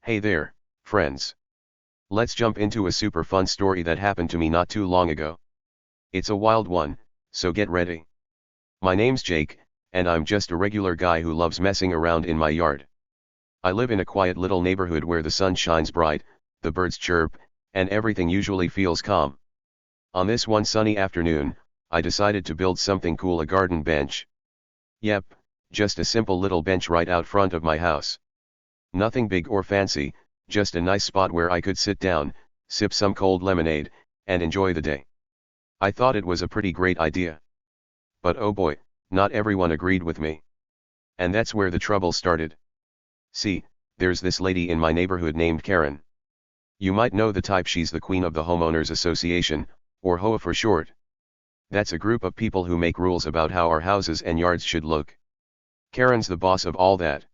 Hey there, friends. Let's jump into a super fun story that happened to me not too long ago. It's a wild one, so get ready. My name's Jake, and I'm just a regular guy who loves messing around in my yard. I live in a quiet little neighborhood where the sun shines bright, the birds chirp, and everything usually feels calm. On this one sunny afternoon, I decided to build something cool, a garden bench. Yep, just a simple little bench right out front of my house. Nothing big or fancy, just a nice spot where I could sit down, sip some cold lemonade, and enjoy the day. I thought it was a pretty great idea. But oh boy, not everyone agreed with me. And that's where the trouble started. See, there's this lady in my neighborhood named Karen. You might know the type. She's the queen of the Homeowners Association, or HOA for short. That's a group of people who make rules about how our houses and yards should look. Karen's the boss of all that.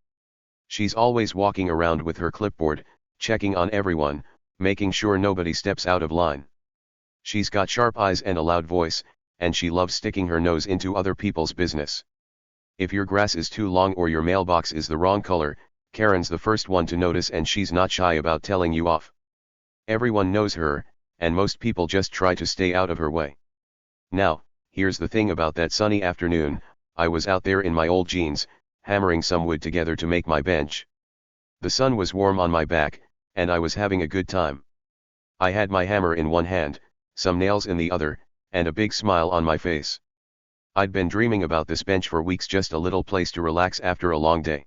She's always walking around with her clipboard, checking on everyone, making sure nobody steps out of line. She's got sharp eyes and a loud voice, and she loves sticking her nose into other people's business. If your grass is too long or your mailbox is the wrong color, Karen's the first one to notice, and she's not shy about telling you off. Everyone knows her, and most people just try to stay out of her way. Now, here's the thing about that sunny afternoon. I was out there in my old jeans, hammering some wood together to make my bench. The sun was warm on my back, and I was having a good time. I had my hammer in one hand, some nails in the other, and a big smile on my face. I'd been dreaming about this bench for weeks, just a little place to relax after a long day.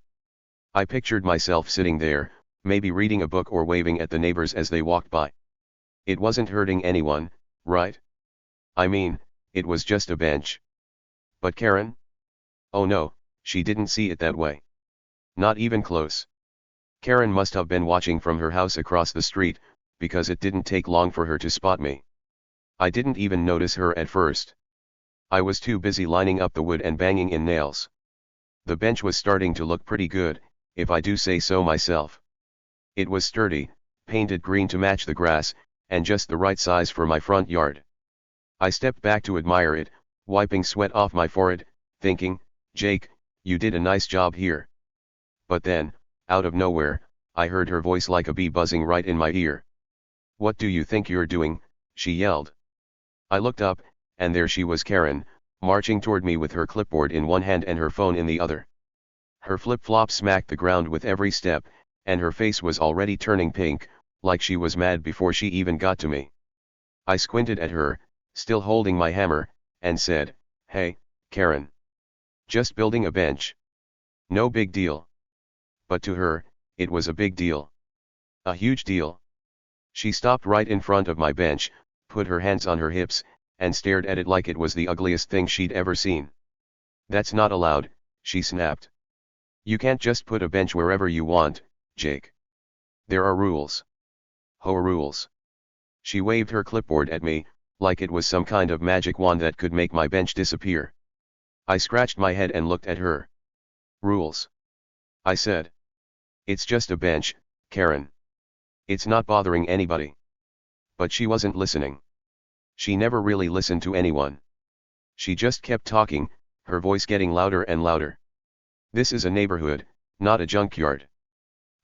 I pictured myself sitting there, maybe reading a book or waving at the neighbors as they walked by. It wasn't hurting anyone, right? I mean, it was just a bench. But Karen? Oh no, she didn't see it that way. Not even close. Karen must have been watching from her house across the street, because it didn't take long for her to spot me. I didn't even notice her at first. I was too busy lining up the wood and banging in nails. The bench was starting to look pretty good, if I do say so myself. It was sturdy, painted green to match the grass, and just the right size for my front yard. I stepped back to admire it, wiping sweat off my forehead, thinking, Jake, you did a nice job here. But then, out of nowhere, I heard her voice like a bee buzzing right in my ear. What do you think you're doing? She yelled. I looked up, and there she was, Karen, marching toward me with her clipboard in one hand and her phone in the other. Her flip-flops smacked the ground with every step, and her face was already turning pink, like she was mad before she even got to me. I squinted at her, still holding my hammer, and said, Hey, Karen. Just building a bench. No big deal. But to her, it was a big deal. A huge deal. She stopped right in front of my bench, put her hands on her hips, and stared at it like it was the ugliest thing she'd ever seen. That's not allowed, she snapped. You can't just put a bench wherever you want, Jake. There are rules. HOA rules. She waved her clipboard at me, like it was some kind of magic wand that could make my bench disappear. I scratched my head and looked at her. Rules? I said. It's just a bench, Karen. It's not bothering anybody. But she wasn't listening. She never really listened to anyone. She just kept talking, her voice getting louder and louder. This is a neighborhood, not a junkyard.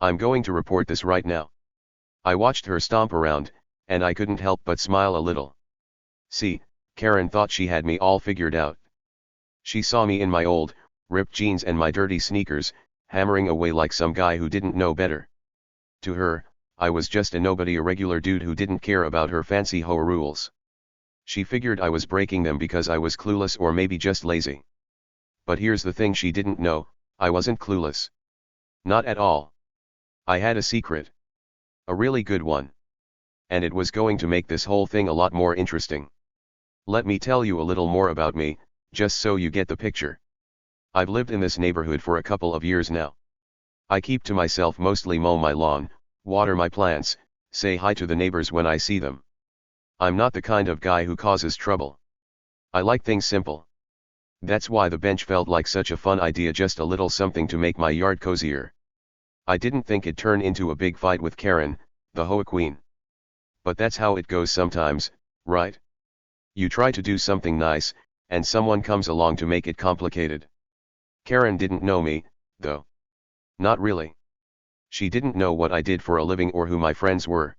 I'm going to report this right now. I watched her stomp around, and I couldn't help but smile a little. See, Karen thought she had me all figured out. She saw me in my old, ripped jeans and my dirty sneakers, hammering away like some guy who didn't know better. To her, I was just a nobody, a regular dude who didn't care about her fancy HOA rules. She figured I was breaking them because I was clueless or maybe just lazy. But here's the thing she didn't know, I wasn't clueless. Not at all. I had a secret. A really good one. And it was going to make this whole thing a lot more interesting. Let me tell you a little more about me, just so you get the picture. I've lived in this neighborhood for a couple of years now. I keep to myself, mostly mow my lawn, water my plants, say hi to the neighbors when I see them. I'm not the kind of guy who causes trouble. I like things simple. That's why the bench felt like such a fun idea, just a little something to make my yard cozier. I didn't think it'd turn into a big fight with Karen, the HOA queen. But that's how it goes sometimes, right? You try to do something nice, and someone comes along to make it complicated. Karen didn't know me, though. Not really. She didn't know what I did for a living or who my friends were.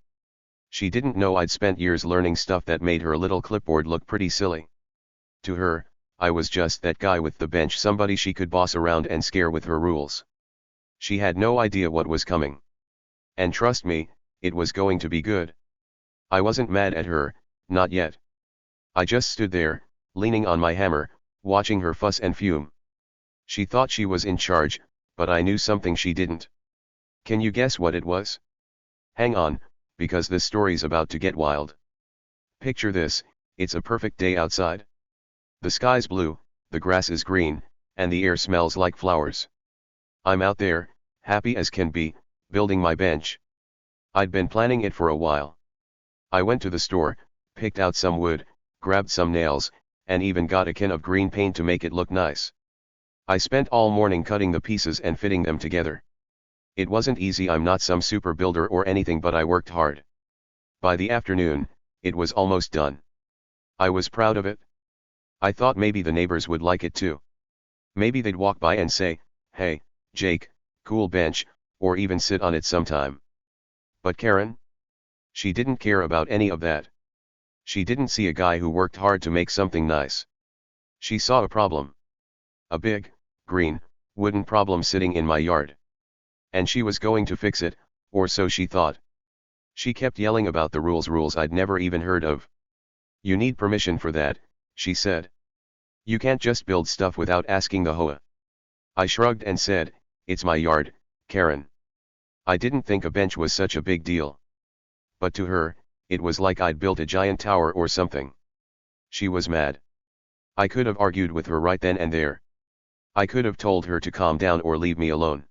She didn't know I'd spent years learning stuff that made her little clipboard look pretty silly. To her, I was just that guy with the bench, somebody she could boss around and scare with her rules. She had no idea what was coming. And trust me, it was going to be good. I wasn't mad at her, not yet. I just stood there, leaning on my hammer, watching her fuss and fume. She thought she was in charge, but I knew something she didn't. Can you guess what it was? Hang on, because this story's about to get wild. Picture this, it's a perfect day outside. The sky's blue, the grass is green, and the air smells like flowers. I'm out there, happy as can be, building my bench. I'd been planning it for a while. I went to the store, picked out some wood, grabbed some nails, and even got a can of green paint to make it look nice. I spent all morning cutting the pieces and fitting them together. It wasn't easy, I'm not some super builder or anything, but I worked hard. By the afternoon, it was almost done. I was proud of it. I thought maybe the neighbors would like it too. Maybe they'd walk by and say, "Hey, Jake, cool bench," or even sit on it sometime. But Karen? She didn't care about any of that. She didn't see a guy who worked hard to make something nice. She saw a problem. A big, green, wooden problem sitting in my yard. And she was going to fix it, or so she thought. She kept yelling about the rules I'd never even heard of. "You need permission for that," she said. "You can't just build stuff without asking the HOA." I shrugged and said, "It's my yard, Karen." I didn't think a bench was such a big deal. But to her, it was like I'd built a giant tower or something. She was mad. I could have argued with her right then and there. I could have told her to calm down or leave me alone.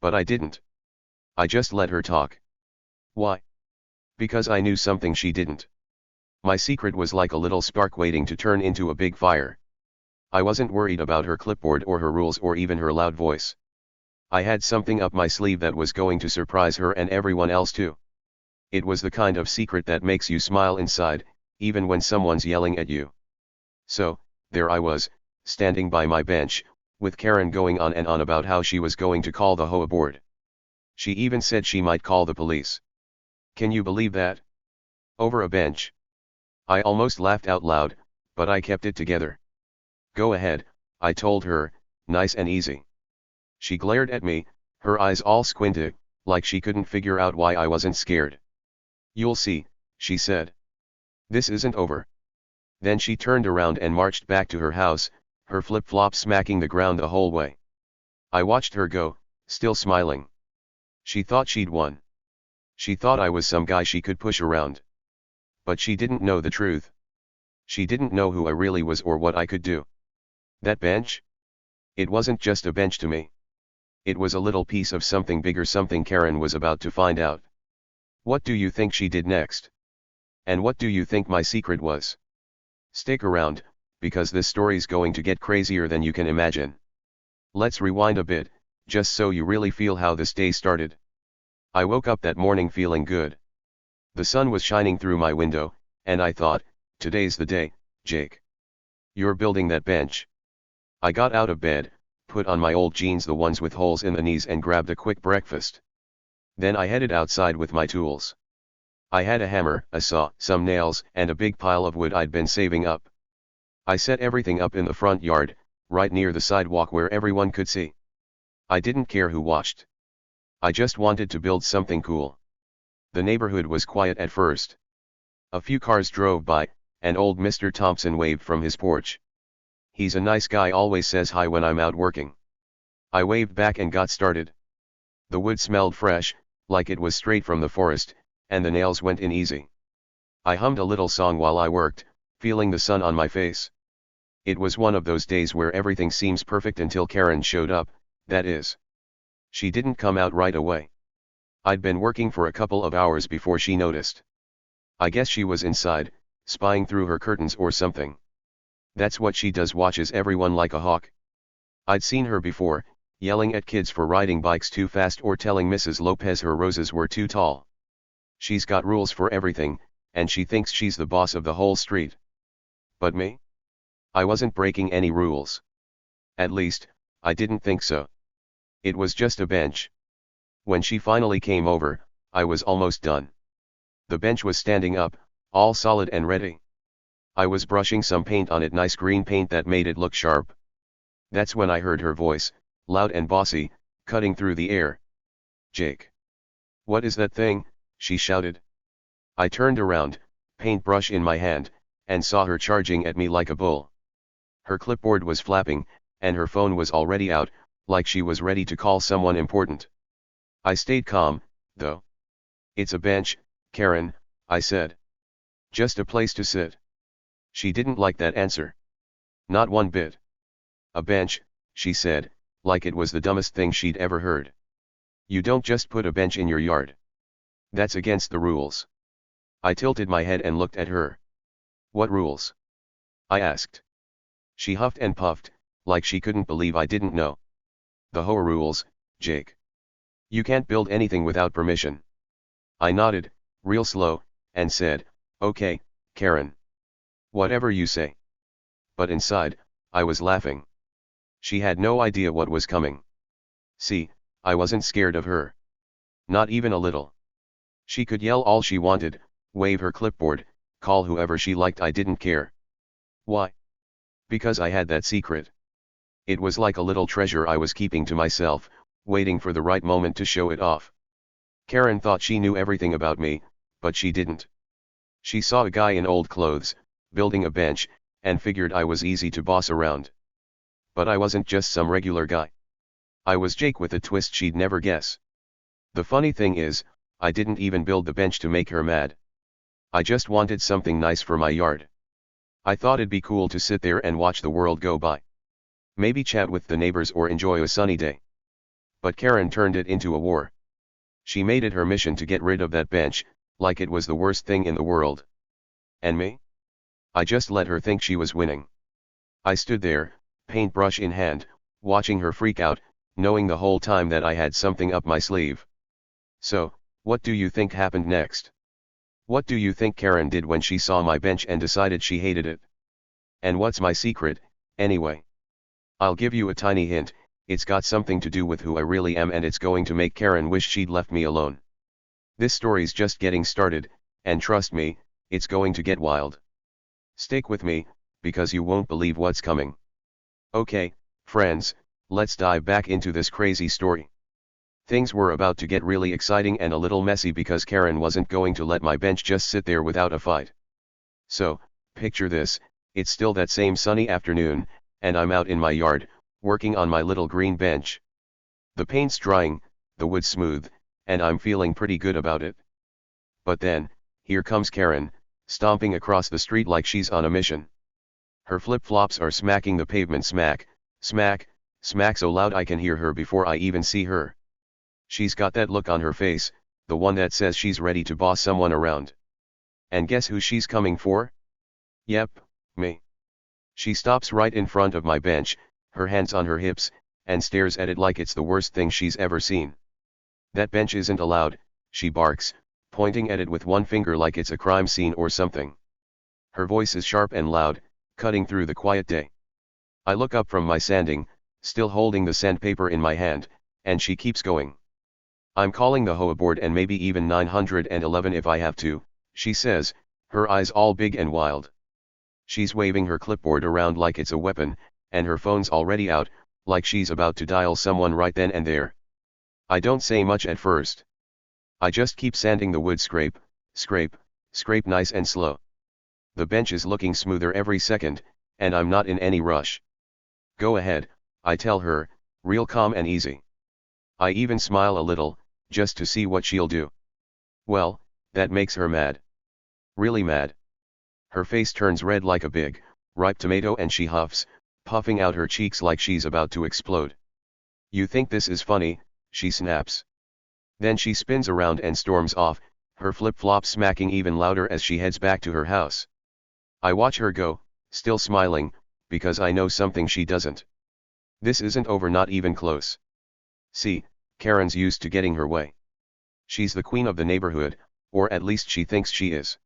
But I didn't. I just let her talk. Why? Because I knew something she didn't. My secret was like a little spark waiting to turn into a big fire. I wasn't worried about her clipboard or her rules or even her loud voice. I had something up my sleeve that was going to surprise her and everyone else too. It was the kind of secret that makes you smile inside, even when someone's yelling at you. So, there I was, standing by my bench, with Karen going on and on about how she was going to call the HOA board. She even said she might call the police. Can you believe that? Over a bench. I almost laughed out loud, but I kept it together. "Go ahead," I told her, nice and easy. She glared at me, her eyes all squinted, like she couldn't figure out why I wasn't scared. "You'll see," she said. "This isn't over." Then she turned around and marched back to her house, her flip-flops smacking the ground the whole way. I watched her go, still smiling. She thought she'd won. She thought I was some guy she could push around. But she didn't know the truth. She didn't know who I really was or what I could do. That bench? It wasn't just a bench to me. It was a little piece of something bigger, something Karen was about to find out. What do you think she did next? And what do you think my secret was? Stick around, because this story's going to get crazier than you can imagine. Let's rewind a bit, just so you really feel how this day started. I woke up that morning feeling good. The sun was shining through my window, and I thought, today's the day, Jake. You're building that bench. I got out of bed, put on my old jeans, the ones with holes in the knees, and grabbed a quick breakfast. Then I headed outside with my tools. I had a hammer, a saw, some nails, and a big pile of wood I'd been saving up. I set everything up in the front yard, right near the sidewalk where everyone could see. I didn't care who watched. I just wanted to build something cool. The neighborhood was quiet at first. A few cars drove by, and old Mr. Thompson waved from his porch. He's a nice guy, always says hi when I'm out working. I waved back and got started. The wood smelled fresh, like it was straight from the forest, and the nails went in easy. I hummed a little song while I worked, feeling the sun on my face. It was one of those days where everything seems perfect until Karen showed up, that is. She didn't come out right away. I'd been working for a couple of hours before she noticed. I guess she was inside, spying through her curtains or something. That's what she does, watches everyone like a hawk. I'd seen her before, yelling at kids for riding bikes too fast or telling Mrs. Lopez her roses were too tall. She's got rules for everything, and she thinks she's the boss of the whole street. But me? I wasn't breaking any rules. At least, I didn't think so. It was just a bench. When she finally came over, I was almost done. The bench was standing up, all solid and ready. I was brushing some paint on it, nice green paint that made it look sharp. That's when I heard her voice, loud and bossy, cutting through the air. "Jake. What is that thing?" she shouted. I turned around, paintbrush in my hand, and saw her charging at me like a bull. Her clipboard was flapping, and her phone was already out, like she was ready to call someone important. I stayed calm, though. "It's a bench, Karen," I said. "Just a place to sit." She didn't like that answer. Not one bit. "A bench," she said, like it was the dumbest thing she'd ever heard. "You don't just put a bench in your yard. That's against the rules." I tilted my head and looked at her. "What rules?" I asked. She huffed and puffed, like she couldn't believe I didn't know. "The HOA rules, Jake. You can't build anything without permission." I nodded, real slow, and said, "Okay, Karen. Whatever you say." But inside, I was laughing. She had no idea what was coming. See, I wasn't scared of her. Not even a little. She could yell all she wanted, wave her clipboard, call whoever she liked, I didn't care. Why? Because I had that secret. It was like a little treasure I was keeping to myself, waiting for the right moment to show it off. Karen thought she knew everything about me, but she didn't. She saw a guy in old clothes, building a bench, and figured I was easy to boss around. But I wasn't just some regular guy. I was Jake with a twist she'd never guess. The funny thing is, I didn't even build the bench to make her mad. I just wanted something nice for my yard. I thought it'd be cool to sit there and watch the world go by. Maybe chat with the neighbors or enjoy a sunny day. But Karen turned it into a war. She made it her mission to get rid of that bench, like it was the worst thing in the world. And me? I just let her think she was winning. I stood there, paintbrush in hand, watching her freak out, knowing the whole time that I had something up my sleeve. So, what do you think happened next? What do you think Karen did when she saw my bench and decided she hated it? And what's my secret, anyway? I'll give you a tiny hint, it's got something to do with who I really am, and it's going to make Karen wish she'd left me alone. This story's just getting started, and trust me, it's going to get wild. Stick with me, because you won't believe what's coming. Okay, friends, let's dive back into this crazy story. Things were about to get really exciting and a little messy because Karen wasn't going to let my bench just sit there without a fight. So, picture this, it's still that same sunny afternoon, and I'm out in my yard, working on my little green bench. The paint's drying, the wood's smooth, and I'm feeling pretty good about it. But then, here comes Karen, stomping across the street like she's on a mission. Her flip-flops are smacking the pavement smack, smack, smack so loud I can hear her before I even see her. She's got that look on her face, the one that says she's ready to boss someone around. And guess who she's coming for? Yep, me. She stops right in front of my bench, her hands on her hips, and stares at it like it's the worst thing she's ever seen. "That bench isn't allowed," she barks, pointing at it with one finger like it's a crime scene or something. Her voice is sharp and loud, cutting through the quiet day. I look up from my sanding, still holding the sandpaper in my hand, and she keeps going. "I'm calling the HOA board and maybe even 911 if I have to," she says, her eyes all big and wild. She's waving her clipboard around like it's a weapon, and her phone's already out, like she's about to dial someone right then and there. I don't say much at first. I just keep sanding the wood, scrape, scrape, scrape nice and slow. The bench is looking smoother every second, and I'm not in any rush. "Go ahead," I tell her, real calm and easy. I even smile a little, just to see what she'll do. Well, that makes her mad. Really mad. Her face turns red like a big, ripe tomato and she huffs, puffing out her cheeks like she's about to explode. "You think this is funny?" she snaps. Then she spins around and storms off, her flip-flops smacking even louder as she heads back to her house. I watch her go, still smiling, because I know something she doesn't. This isn't over, not even close. See, Karen's used to getting her way. She's the queen of the neighborhood, or at least she thinks she is.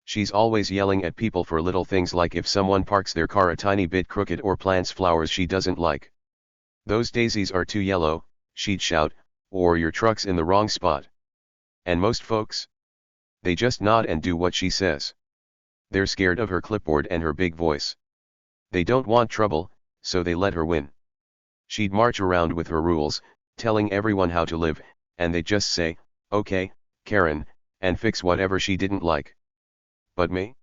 She's always yelling at people for little things like if someone parks their car a tiny bit crooked or plants flowers she doesn't like. "Those daisies are too yellow," she'd shout, or your truck's in the wrong spot. And most folks? They just nod and do what she says. They're scared of her clipboard and her big voice. They don't want trouble, so they let her win. She'd march around with her rules, telling everyone how to live, and they'd just say, "Okay, Karen," and fix whatever she didn't like. But me?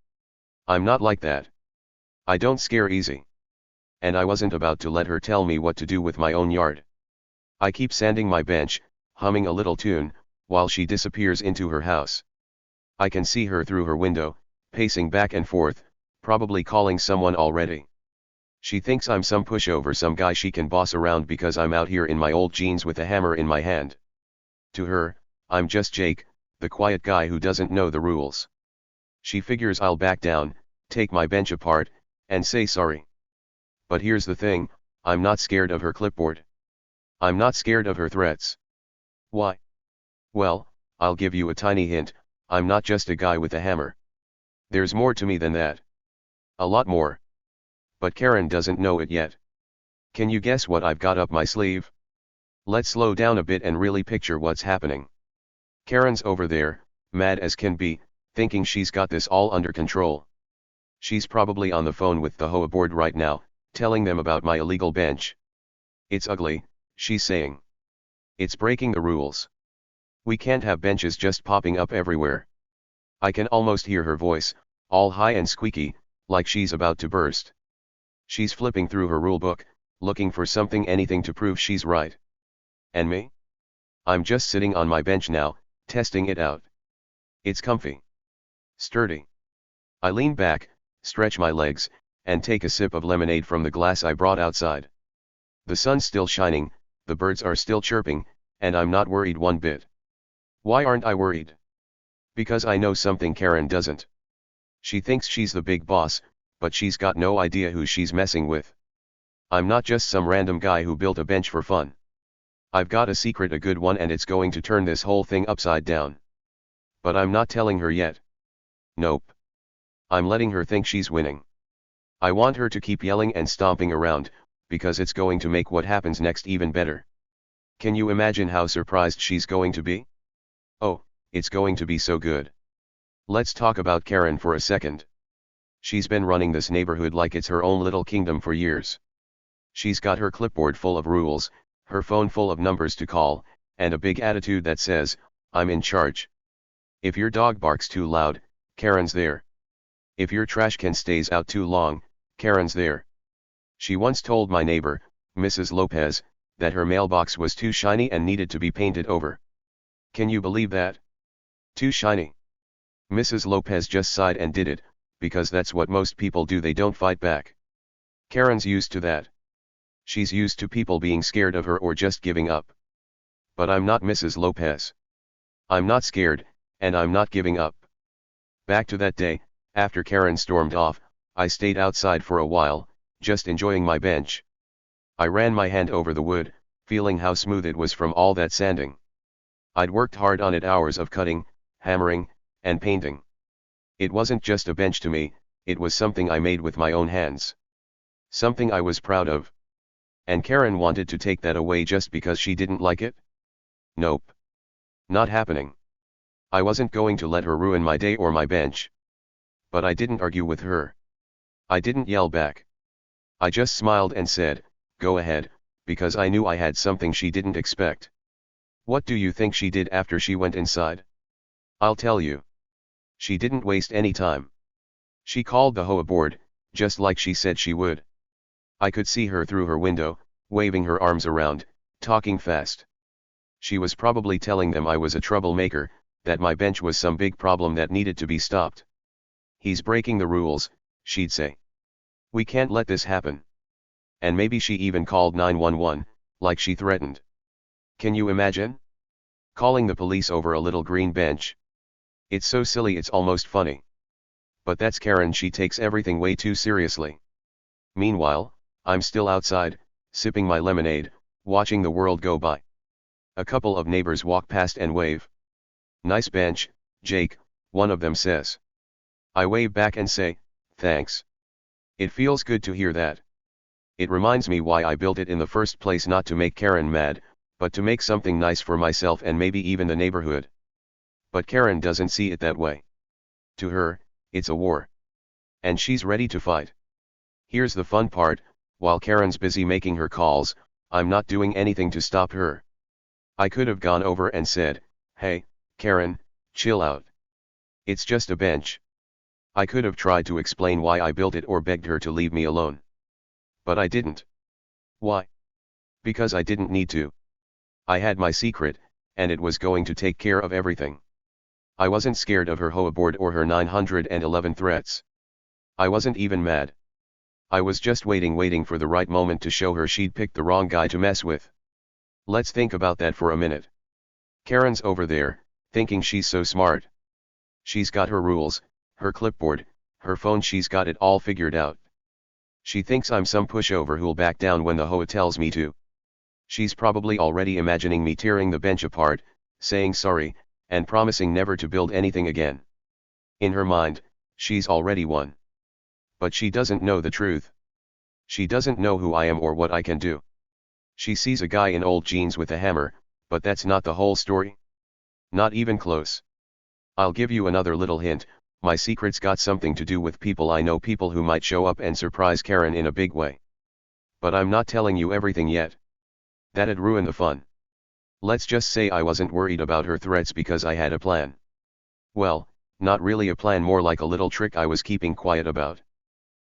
I'm not like that. I don't scare easy. And I wasn't about to let her tell me what to do with my own yard. I keep sanding my bench, humming a little tune, while she disappears into her house. I can see her through her window, pacing back and forth, probably calling someone already. She thinks I'm some pushover, some guy she can boss around because I'm out here in my old jeans with a hammer in my hand. To her, I'm just Jake, the quiet guy who doesn't know the rules. She figures I'll back down, take my bench apart, and say sorry. But here's the thing, I'm not scared of her clipboard. I'm not scared of her threats. Why? Well, I'll give you a tiny hint, I'm not just a guy with a hammer. There's more to me than that. A lot more. But Karen doesn't know it yet. Can you guess what I've got up my sleeve? Let's slow down a bit and really picture what's happening. Karen's over there, mad as can be, thinking she's got this all under control. She's probably on the phone with the HOA board right now, telling them about my illegal bench. It's ugly, she's saying. It's breaking the rules. We can't have benches just popping up everywhere. I can almost hear her voice, all high and squeaky, like she's about to burst. She's flipping through her rulebook, looking for something, anything to prove she's right. And me? I'm just sitting on my bench now, testing it out. It's comfy. Sturdy. I lean back, stretch my legs, and take a sip of lemonade from the glass I brought outside. The sun's still shining, the birds are still chirping, and I'm not worried one bit. Why aren't I worried? Because I know something Karen doesn't. She thinks she's the big boss, but she's got no idea who she's messing with. I'm not just some random guy who built a bench for fun. I've got a secret, a good one, and it's going to turn this whole thing upside down. But I'm not telling her yet. Nope. I'm letting her think she's winning. I want her to keep yelling and stomping around, because it's going to make what happens next even better. Can you imagine how surprised she's going to be? Oh, it's going to be so good. Let's talk about Karen for a second. She's been running this neighborhood like it's her own little kingdom for years. She's got her clipboard full of rules, her phone full of numbers to call, and a big attitude that says, "I'm in charge." If your dog barks too loud, Karen's there. If your trash can stays out too long, Karen's there. She once told my neighbor, Mrs. Lopez, that her mailbox was too shiny and needed to be painted over. Can you believe that? Too shiny. Mrs. Lopez just sighed and did it, because that's what most people do, they don't fight back. Karen's used to that. She's used to people being scared of her or just giving up. But I'm not Mrs. Lopez. I'm not scared, and I'm not giving up. Back to that day, after Karen stormed off, I stayed outside for a while, just enjoying my bench. I ran my hand over the wood, feeling how smooth it was from all that sanding. I'd worked hard on it, hours of cutting, hammering, and painting. It wasn't just a bench to me, it was something I made with my own hands. Something I was proud of. And Karen wanted to take that away just because she didn't like it? Nope. Not happening. I wasn't going to let her ruin my day or my bench. But I didn't argue with her. I didn't yell back. I just smiled and said, "Go ahead," because I knew I had something she didn't expect. What do you think she did after she went inside? I'll tell you. She didn't waste any time. She called the HOA board, just like she said she would. I could see her through her window, waving her arms around, talking fast. She was probably telling them I was a troublemaker, that my bench was some big problem that needed to be stopped. "He's breaking the rules," she'd say. "We can't let this happen." And maybe she even called 911, like she threatened. Can you imagine? Calling the police over a little green bench. It's so silly it's almost funny. But that's Karen, she takes everything way too seriously. Meanwhile, I'm still outside, sipping my lemonade, watching the world go by. A couple of neighbors walk past and wave. "Nice bench, Jake," one of them says. I wave back and say, "Thanks." It feels good to hear that. It reminds me why I built it in the first place, not to make Karen mad, but to make something nice for myself and maybe even the neighborhood. But Karen doesn't see it that way. To her, it's a war. And she's ready to fight. Here's the fun part, while Karen's busy making her calls, I'm not doing anything to stop her. I could have gone over and said, "Hey, Karen, chill out. It's just a bench." I could have tried to explain why I built it or begged her to leave me alone. But I didn't. Why? Because I didn't need to. I had my secret, and it was going to take care of everything. I wasn't scared of her HOA board or her 911 threats. I wasn't even mad. I was just waiting for the right moment to show her she'd picked the wrong guy to mess with. Let's think about that for a minute. Karen's over there, thinking she's so smart. She's got her rules, her clipboard, her phone, she's got it all figured out. She thinks I'm some pushover who'll back down when the HOA tells me to. She's probably already imagining me tearing the bench apart, saying sorry, and promising never to build anything again. In her mind, she's already won. But she doesn't know the truth. She doesn't know who I am or what I can do. She sees a guy in old jeans with a hammer, but that's not the whole story. Not even close. I'll give you another little hint, my secret's got something to do with people I know, people who might show up and surprise Karen in a big way. But I'm not telling you everything yet. That'd ruin the fun. Let's just say I wasn't worried about her threats because I had a plan. Well, not really a plan, more like a little trick I was keeping quiet about.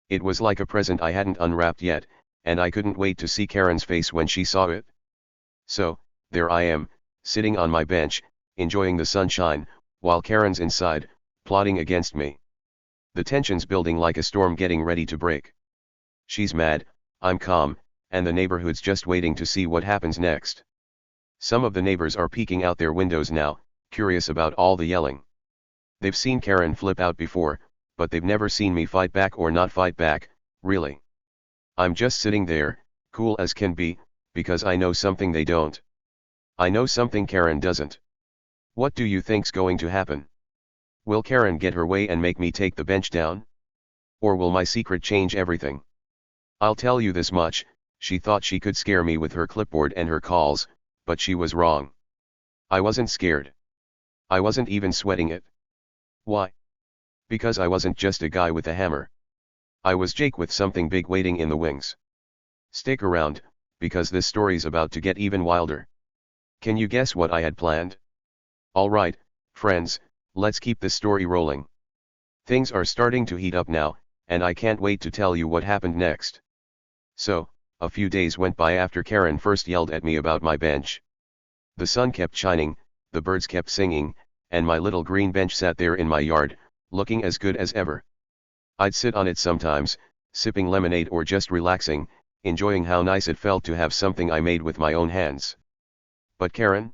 It was like a present I hadn't unwrapped yet, and I couldn't wait to see Karen's face when she saw it. So, there I am, sitting on my bench, enjoying the sunshine, while Karen's inside, plotting against me. The tension's building like a storm getting ready to break. She's mad, I'm calm, and the neighborhood's just waiting to see what happens next. Some of the neighbors are peeking out their windows now, curious about all the yelling. They've seen Karen flip out before, but they've never seen me fight back or not fight back, really. I'm just sitting there, cool as can be, because I know something they don't. I know something Karen doesn't. What do you think's going to happen? Will Karen get her way and make me take the bench down? Or will my secret change everything? I'll tell you this much, she thought she could scare me with her clipboard and her calls, but she was wrong. I wasn't scared. I wasn't even sweating it. Why? Because I wasn't just a guy with a hammer. I was Jake with something big waiting in the wings. Stick around, because this story's about to get even wilder. Can you guess what I had planned? Alright, friends, let's keep this story rolling. Things are starting to heat up now, and I can't wait to tell you what happened next. So, a few days went by after Karen first yelled at me about my bench. The sun kept shining, the birds kept singing, and my little green bench sat there in my yard, looking as good as ever. I'd sit on it sometimes, sipping lemonade or just relaxing, enjoying how nice it felt to have something I made with my own hands. But Karen?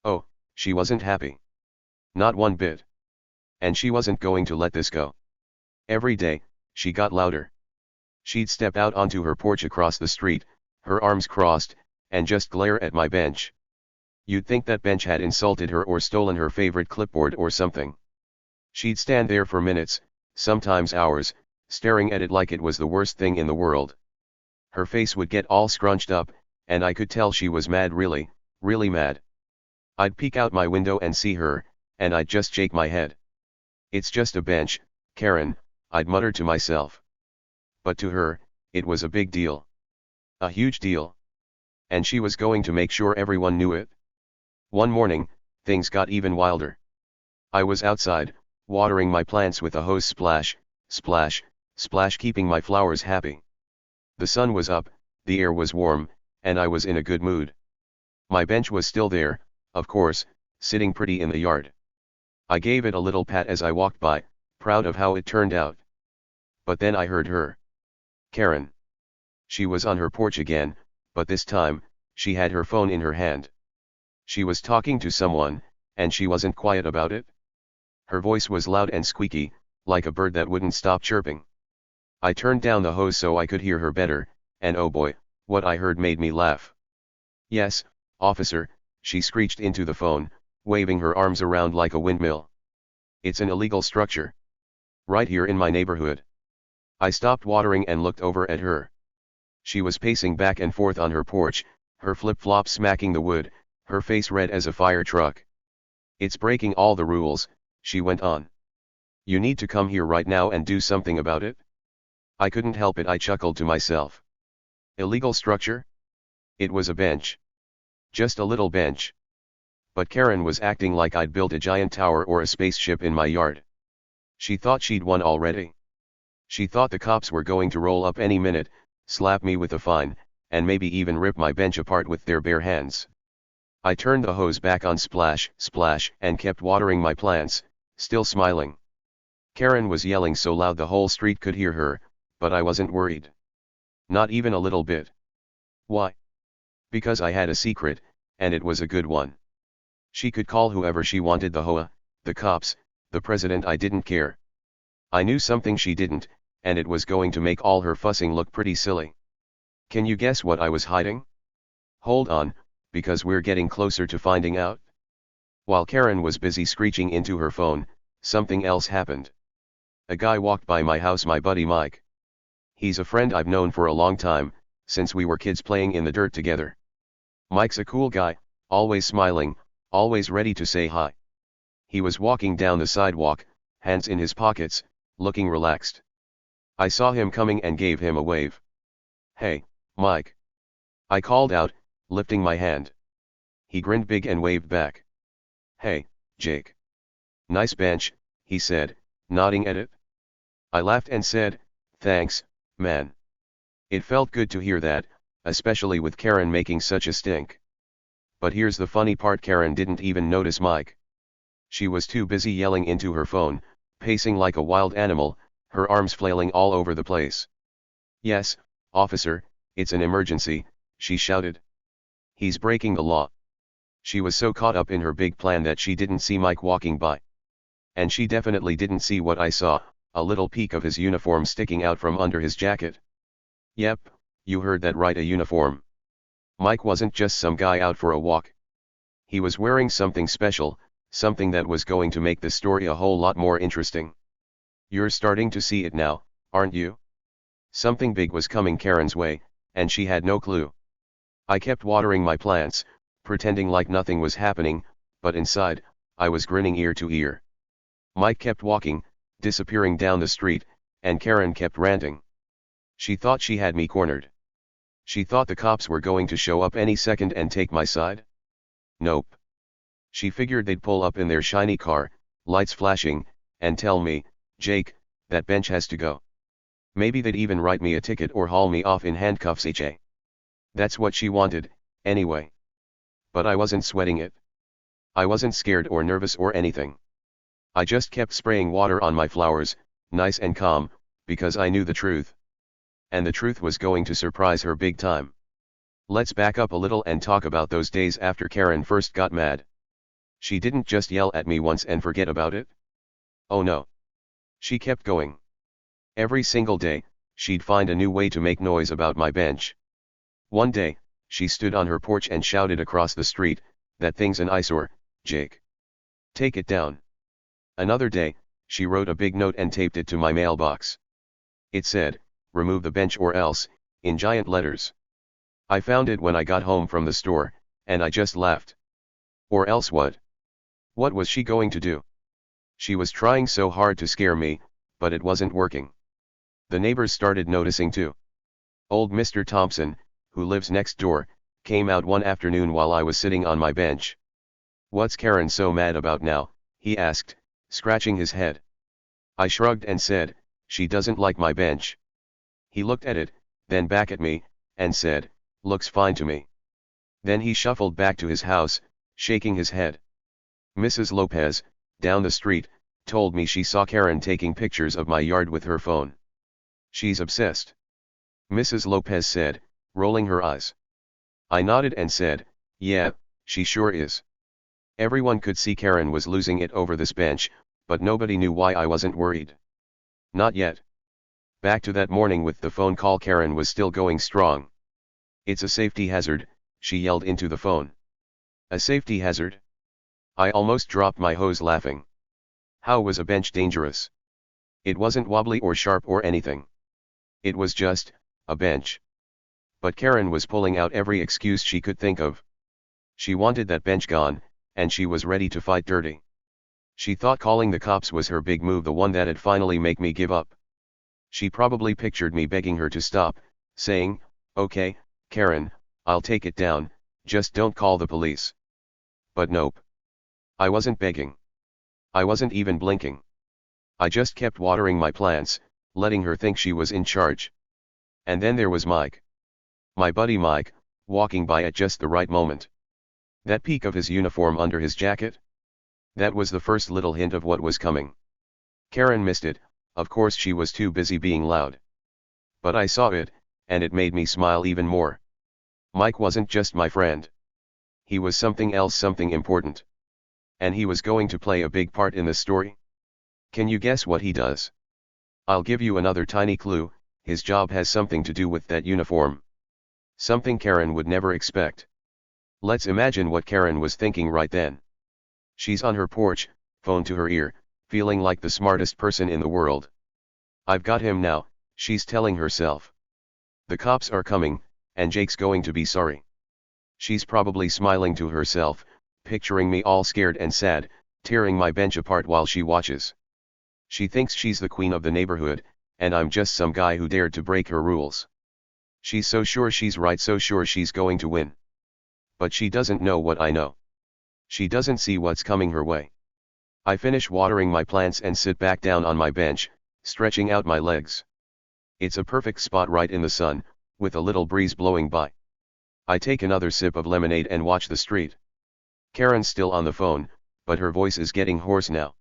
Oh, she wasn't happy. Not one bit. And she wasn't going to let this go. Every day, she got louder. She'd step out onto her porch across the street, her arms crossed, and just glare at my bench. You'd think that bench had insulted her or stolen her favorite clipboard or something. She'd stand there for minutes, sometimes hours, staring at it like it was the worst thing in the world. Her face would get all scrunched up, and I could tell she was mad, really, really mad. I'd peek out my window and see her, and I'd just shake my head. It's just a bench, Karen, I'd mutter to myself. But to her, it was a big deal. A huge deal. And she was going to make sure everyone knew it. One morning, things got even wilder. I was outside, watering my plants with a hose, splash, splash, splash, keeping my flowers happy. The sun was up, the air was warm, and I was in a good mood. My bench was still there, of course, sitting pretty in the yard. I gave it a little pat as I walked by, proud of how it turned out. But then I heard her. Karen. She was on her porch again, but this time, she had her phone in her hand. She was talking to someone, and she wasn't quiet about it. Her voice was loud and squeaky, like a bird that wouldn't stop chirping. I turned down the hose so I could hear her better, and oh boy, what I heard made me laugh. Yes, officer, she screeched into the phone, waving her arms around like a windmill. It's an illegal structure. Right here in my neighborhood. I stopped watering and looked over at her. She was pacing back and forth on her porch, her flip-flops smacking the wood, her face red as a fire truck. "It's breaking all the rules," she went on. "You need to come here right now and do something about it." I couldn't help it, I chuckled to myself. Illegal structure? It was a bench. Just a little bench. But Karen was acting like I'd built a giant tower or a spaceship in my yard. She thought she'd won already. She thought the cops were going to roll up any minute, slap me with a fine, and maybe even rip my bench apart with their bare hands. I turned the hose back on, splash, splash, and kept watering my plants, still smiling. Karen was yelling so loud the whole street could hear her, but I wasn't worried. Not even a little bit. Why? Because I had a secret, and it was a good one. She could call whoever she wanted, the HOA, the cops, the president, I didn't care. I knew something she didn't, and it was going to make all her fussing look pretty silly. Can you guess what I was hiding? Hold on, because we're getting closer to finding out. While Karen was busy screeching into her phone, something else happened. A guy walked by my house, my buddy Mike. He's a friend I've known for a long time, since we were kids playing in the dirt together. Mike's a cool guy, always smiling, always ready to say hi. He was walking down the sidewalk, hands in his pockets, looking relaxed. I saw him coming and gave him a wave. "Hey, Mike," I called out, lifting my hand. He grinned big and waved back. "Hey, Jake. Nice bench," he said, nodding at it. I laughed and said, "Thanks, man." It felt good to hear that, especially with Karen making such a stink. But here's the funny part, Karen didn't even notice Mike. She was too busy yelling into her phone, pacing like a wild animal, her arms flailing all over the place. "Yes, officer, it's an emergency," she shouted. "He's breaking the law." She was so caught up in her big plan that she didn't see Mike walking by. And she definitely didn't see what I saw, a little peek of his uniform sticking out from under his jacket. Yep, you heard that right, a uniform. Mike wasn't just some guy out for a walk. He was wearing something special, something that was going to make the story a whole lot more interesting. You're starting to see it now, aren't you? Something big was coming Karen's way, and she had no clue. I kept watering my plants, pretending like nothing was happening, but inside, I was grinning ear to ear. Mike kept walking, disappearing down the street, and Karen kept ranting. She thought she had me cornered. She thought the cops were going to show up any second and take my side. Nope. She figured they'd pull up in their shiny car, lights flashing, and tell me, "Jake, that bench has to go." Maybe they'd even write me a ticket or haul me off in handcuffs. That's what she wanted, anyway. But I wasn't sweating it. I wasn't scared or nervous or anything. I just kept spraying water on my flowers, nice and calm, because I knew the truth. And the truth was going to surprise her big time. Let's back up a little and talk about those days after Karen first got mad. She didn't just yell at me once and forget about it. Oh no. She kept going. Every single day, she'd find a new way to make noise about my bench. One day, she stood on her porch and shouted across the street, "That thing's an eyesore, Jake. Take it down." Another day, she wrote a big note and taped it to my mailbox. It said, "Remove the bench or else," in giant letters. I found it when I got home from the store, and I just laughed. Or else what? What was she going to do? She was trying so hard to scare me, but it wasn't working. The neighbors started noticing too. Old Mr. Thompson, who lives next door, came out one afternoon while I was sitting on my bench. "What's Karen so mad about now?" he asked, scratching his head. I shrugged and said, "She doesn't like my bench." He looked at it, then back at me, and said, "Looks fine to me." Then he shuffled back to his house, shaking his head. Mrs. Lopez, down the street, told me she saw Karen taking pictures of my yard with her phone. "She's obsessed," Mrs. Lopez said, rolling her eyes. I nodded and said, "Yeah, she sure is." Everyone could see Karen was losing it over this bench, but nobody knew why I wasn't worried. Not yet. Back to that morning with the phone call, Karen was still going strong. "It's a safety hazard," she yelled into the phone. A safety hazard? I almost dropped my hose laughing. How was a bench dangerous? It wasn't wobbly or sharp or anything. It was just a bench. But Karen was pulling out every excuse she could think of. She wanted that bench gone, and she was ready to fight dirty. She thought calling the cops was her big move, the one that'd finally make me give up. She probably pictured me begging her to stop, saying, "Okay, Karen, I'll take it down, just don't call the police." But nope. I wasn't begging. I wasn't even blinking. I just kept watering my plants, letting her think she was in charge. And then there was Mike. My buddy Mike, walking by at just the right moment. That peek of his uniform under his jacket? That was the first little hint of what was coming. Karen missed it, of course she was too busy being loud. But I saw it, and it made me smile even more. Mike wasn't just my friend. He was something else, something important. And he was going to play a big part in the story. Can you guess what he does? I'll give you another tiny clue, his job has something to do with that uniform. Something Karen would never expect. Let's imagine what Karen was thinking right then. She's on her porch, phone to her ear, feeling like the smartest person in the world. "I've got him now," she's telling herself. "The cops are coming, and Jake's going to be sorry." She's probably smiling to herself, picturing me all scared and sad, tearing my bench apart while she watches. She thinks she's the queen of the neighborhood, and I'm just some guy who dared to break her rules. She's so sure she's right, so sure she's going to win. But she doesn't know what I know. She doesn't see what's coming her way. I finish watering my plants and sit back down on my bench, stretching out my legs. It's a perfect spot right in the sun, with a little breeze blowing by. I take another sip of lemonade and watch the street. Karen's still on the phone, but her voice is getting hoarse now.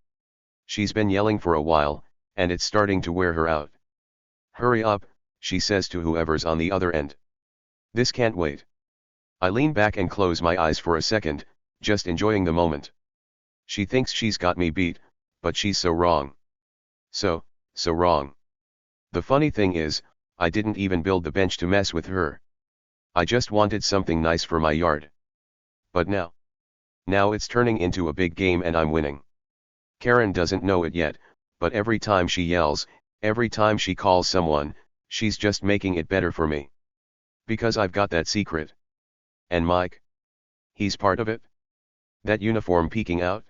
She's been yelling for a while, and it's starting to wear her out. "Hurry up," she says to whoever's on the other end. "This can't wait." I lean back and close my eyes for a second, just enjoying the moment. She thinks she's got me beat, but she's so wrong. So wrong. The funny thing is, I didn't even build the bench to mess with her. I just wanted something nice for my yard. But now it's turning into a big game and I'm winning. Karen doesn't know it yet, but every time she yells, every time she calls someone, she's just making it better for me. Because I've got that secret. And Mike? He's part of it? That uniform peeking out?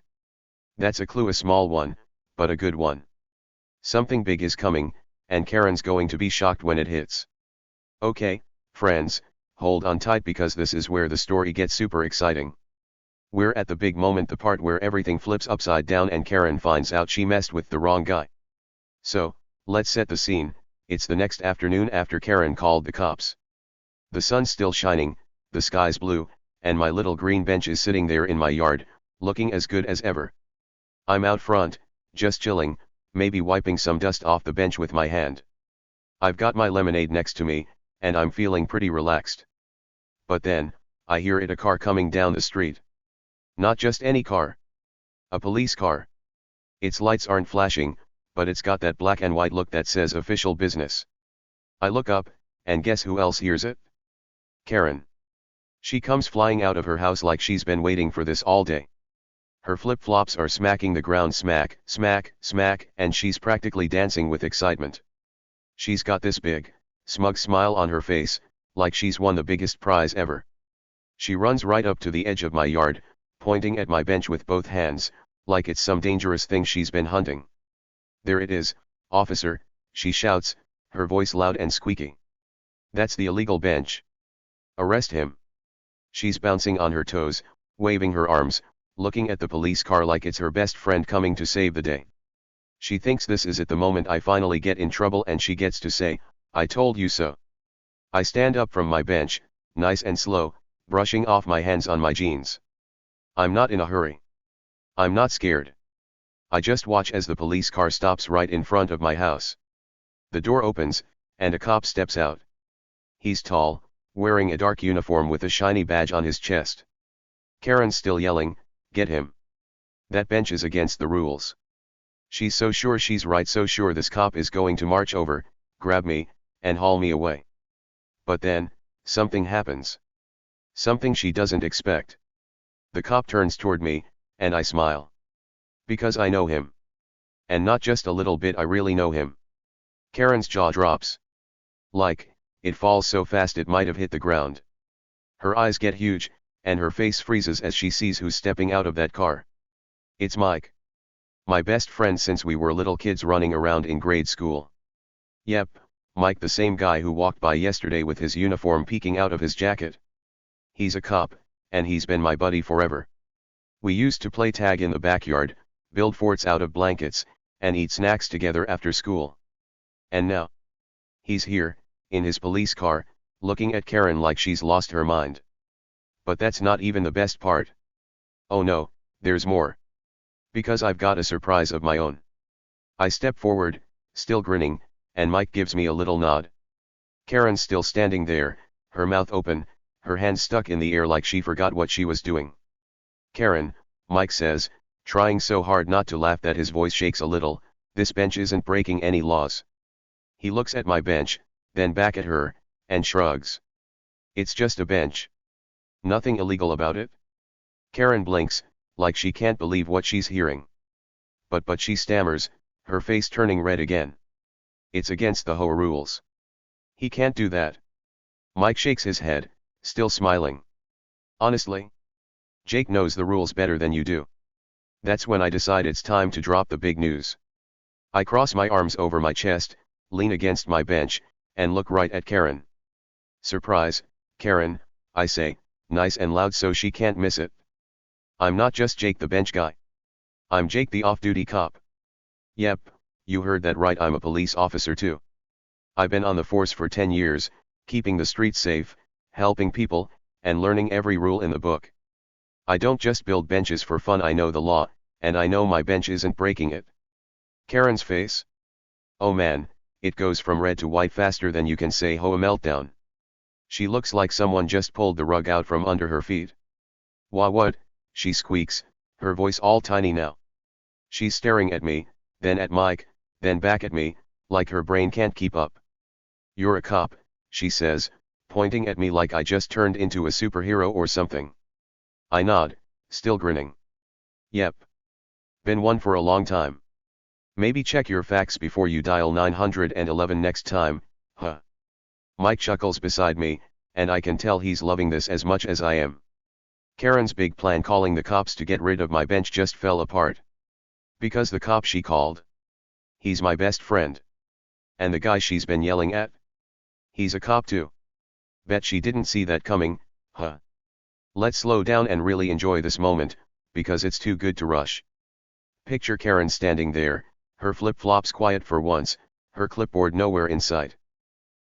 That's a clue, a small one, but a good one. Something big is coming, and Karen's going to be shocked when it hits. Okay, friends, hold on tight because this is where the story gets super exciting. We're at the big moment, the part where everything flips upside down and Karen finds out she messed with the wrong guy. So, let's set the scene. It's the next afternoon after Karen called the cops. The sun's still shining, the sky's blue, and my little green bench is sitting there in my yard, looking as good as ever. I'm out front, just chilling, maybe wiping some dust off the bench with my hand. I've got my lemonade next to me, and I'm feeling pretty relaxed. But then, I hear a car coming down the street. Not just any car. A police car. Its lights aren't flashing, but it's got that black and white look that says official business. I look up, and guess who else hears it? Karen. She comes flying out of her house like she's been waiting for this all day. Her flip-flops are smacking the ground, smack, smack, smack, and she's practically dancing with excitement. She's got this big, smug smile on her face, like she's won the biggest prize ever. She runs right up to the edge of my yard, pointing at my bench with both hands, like it's some dangerous thing she's been hunting. "There it is, officer," she shouts, her voice loud and squeaky. "That's the illegal bench. Arrest him." She's bouncing on her toes, waving her arms, looking at the police car like it's her best friend coming to save the day. She thinks this is it, the moment I finally get in trouble and she gets to say, "I told you so." I stand up from my bench, nice and slow, brushing off my hands on my jeans. I'm not in a hurry. I'm not scared. I just watch as the police car stops right in front of my house. The door opens, and a cop steps out. He's tall, wearing a dark uniform with a shiny badge on his chest. Karen's still yelling, "Get him. That bench is against the rules." She's so sure she's right, so sure this cop is going to march over, grab me, and haul me away. But then, something happens. Something she doesn't expect. The cop turns toward me, and I smile. Because I know him. And not just a little bit, I really know him. Karen's jaw drops. Like, it falls so fast it might have hit the ground. Her eyes get huge, and her face freezes as she sees who's stepping out of that car. It's Mike. My best friend since we were little kids running around in grade school. Yep, Mike, the same guy who walked by yesterday with his uniform peeking out of his jacket. He's a cop, and he's been my buddy forever. We used to play tag in the backyard, build forts out of blankets, and eat snacks together after school. And now, he's here, in his police car, looking at Karen like she's lost her mind. But that's not even the best part. Oh no, there's more. Because I've got a surprise of my own. I step forward, still grinning, and Mike gives me a little nod. Karen's still standing there, her mouth open, her hands stuck in the air like she forgot what she was doing. Karen, Mike says, trying so hard not to laugh that his voice shakes a little, this bench isn't breaking any laws. He looks at my bench, then back at her, and shrugs. It's just a bench. Nothing illegal about it. Karen blinks, like she can't believe what she's hearing. But she stammers, her face turning red again. It's against the HOA rules. He can't do that. Mike shakes his head, still smiling. Honestly? Jake knows the rules better than you do. That's when I decide it's time to drop the big news. I cross my arms over my chest, lean against my bench, and look right at Karen. Surprise, Karen, I say, nice and loud so she can't miss it. I'm not just Jake the bench guy. I'm Jake the off-duty cop. Yep, you heard that right, I'm a police officer too. I've been on the force for 10 years, keeping the streets safe, helping people, and learning every rule in the book. I don't just build benches for fun, I know the law, and I know my bench isn't breaking it. Karen's face? Oh man, it goes from red to white faster than you can say HOA meltdown. She looks like someone just pulled the rug out from under her feet. What? She squeaks, her voice all tiny now. She's staring at me, then at Mike, then back at me, like her brain can't keep up. You're a cop, she says, pointing at me like I just turned into a superhero or something. I nod, still grinning. Yep. Been one for a long time. Maybe check your facts before you dial 911 next time, huh? Mike chuckles beside me, and I can tell he's loving this as much as I am. Karen's big plan calling the cops to get rid of my bench just fell apart. Because the cop she called? He's my best friend. And the guy she's been yelling at? He's a cop too. Bet she didn't see that coming, huh? Let's slow down and really enjoy this moment, because it's too good to rush. Picture Karen standing there, her flip-flops quiet for once, her clipboard nowhere in sight.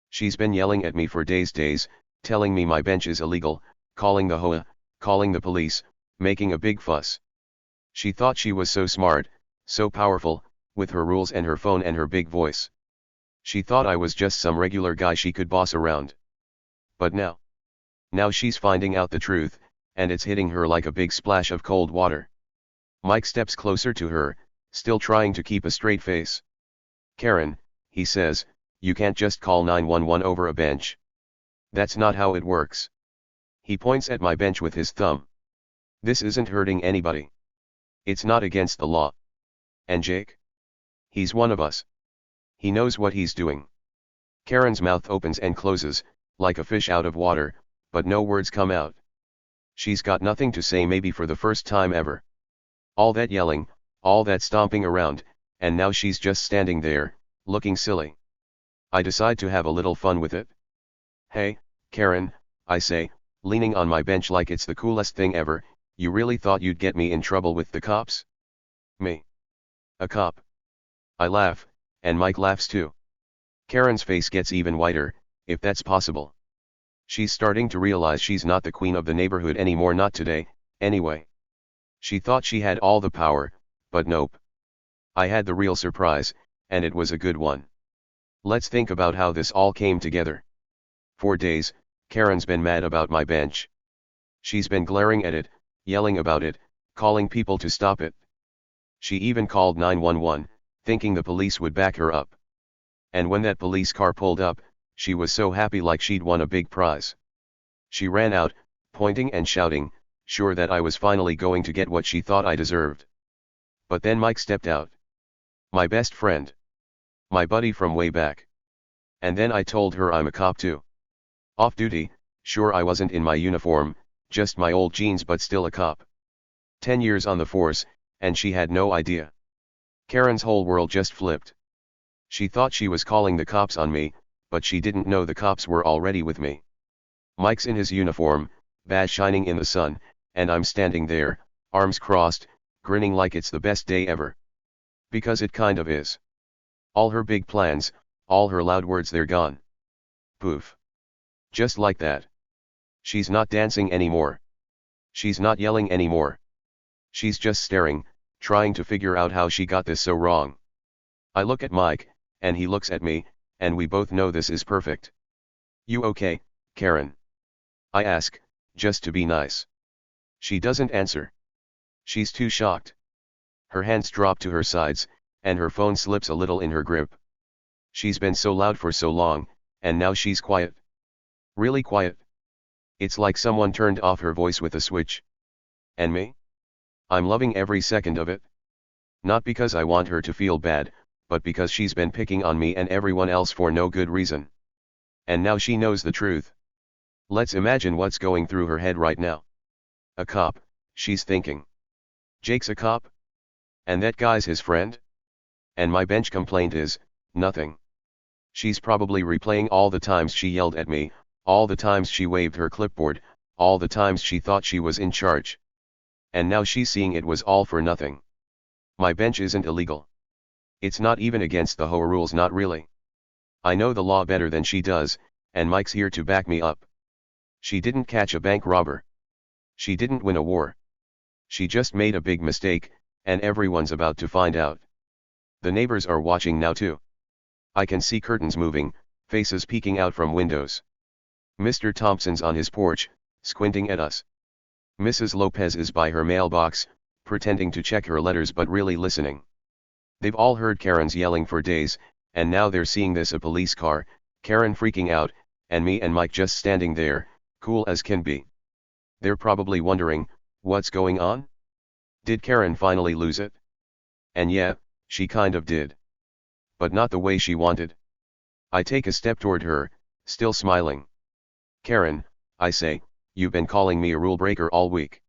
She's been yelling at me for days, telling me my bench is illegal, calling the HOA, calling the police, making a big fuss. She thought she was so smart, so powerful, with her rules and her phone and her big voice. She thought I was just some regular guy she could boss around. But now she's finding out the truth, and it's hitting her like a big splash of cold water. Mike steps closer to her, still trying to keep a straight face. Karen, he says, you can't just call 911 over a bench. That's not how it works. He points at my bench with his thumb. This isn't hurting anybody. It's not against the law. And Jake? He's one of us. He knows what he's doing. Karen's mouth opens and closes, like a fish out of water, but no words come out. She's got nothing to say, maybe for the first time ever. All that yelling, all that stomping around, and now she's just standing there, looking silly. I decide to have a little fun with it. Hey, Karen, I say, leaning on my bench like it's the coolest thing ever, you really thought you'd get me in trouble with the cops? Me? A cop? I laugh, and Mike laughs too. Karen's face gets even whiter, if that's possible. She's starting to realize she's not the queen of the neighborhood anymore, not today, anyway. She thought she had all the power, but nope. I had the real surprise, and it was a good one. Let's think about how this all came together. For days, Karen's been mad about my bench. She's been glaring at it, yelling about it, calling people to stop it. She even called 911, thinking the police would back her up. And when that police car pulled up, she was so happy like she'd won a big prize. She ran out, pointing and shouting, sure that I was finally going to get what she thought I deserved. But then Mike stepped out. My best friend. My buddy from way back. And then I told her I'm a cop too. Off duty, sure I wasn't in my uniform, just my old jeans but still a cop. 10 years on the force, and she had no idea. Karen's whole world just flipped. She thought she was calling the cops on me, but she didn't know the cops were already with me. Mike's in his uniform, badge shining in the sun, and I'm standing there, arms crossed, grinning like it's the best day ever. Because it kind of is. All her big plans, all her loud words, they're gone. Poof. Just like that. She's not dancing anymore. She's not yelling anymore. She's just staring, trying to figure out how she got this so wrong. I look at Mike, and he looks at me, and we both know this is perfect. You okay, Karen? I ask, just to be nice. She doesn't answer. She's too shocked. Her hands drop to her sides, and her phone slips a little in her grip. She's been so loud for so long, and now she's quiet. Really quiet. It's like someone turned off her voice with a switch. And me? I'm loving every second of it. Not because I want her to feel bad, but because she's been picking on me and everyone else for no good reason. And now she knows the truth. Let's imagine what's going through her head right now. A cop, she's thinking. Jake's a cop? And that guy's his friend? And my bench complaint is, nothing. She's probably replaying all the times she yelled at me, all the times she waved her clipboard, all the times she thought she was in charge. And now she's seeing it was all for nothing. My bench isn't illegal. It's not even against the HOA rules, not really. I know the law better than she does, and Mike's here to back me up. She didn't catch a bank robber. She didn't win a war. She just made a big mistake, and everyone's about to find out. The neighbors are watching now too. I can see curtains moving, faces peeking out from windows. Mr. Thompson's on his porch, squinting at us. Mrs. Lopez is by her mailbox, pretending to check her letters but really listening. They've all heard Karen's yelling for days, and now they're seeing this, a police car, Karen freaking out, and me and Mike just standing there, cool as can be. They're probably wondering, what's going on? Did Karen finally lose it? And yeah, she kind of did. But not the way she wanted. I take a step toward her, still smiling. Karen, I say, you've been calling me a rule breaker all week.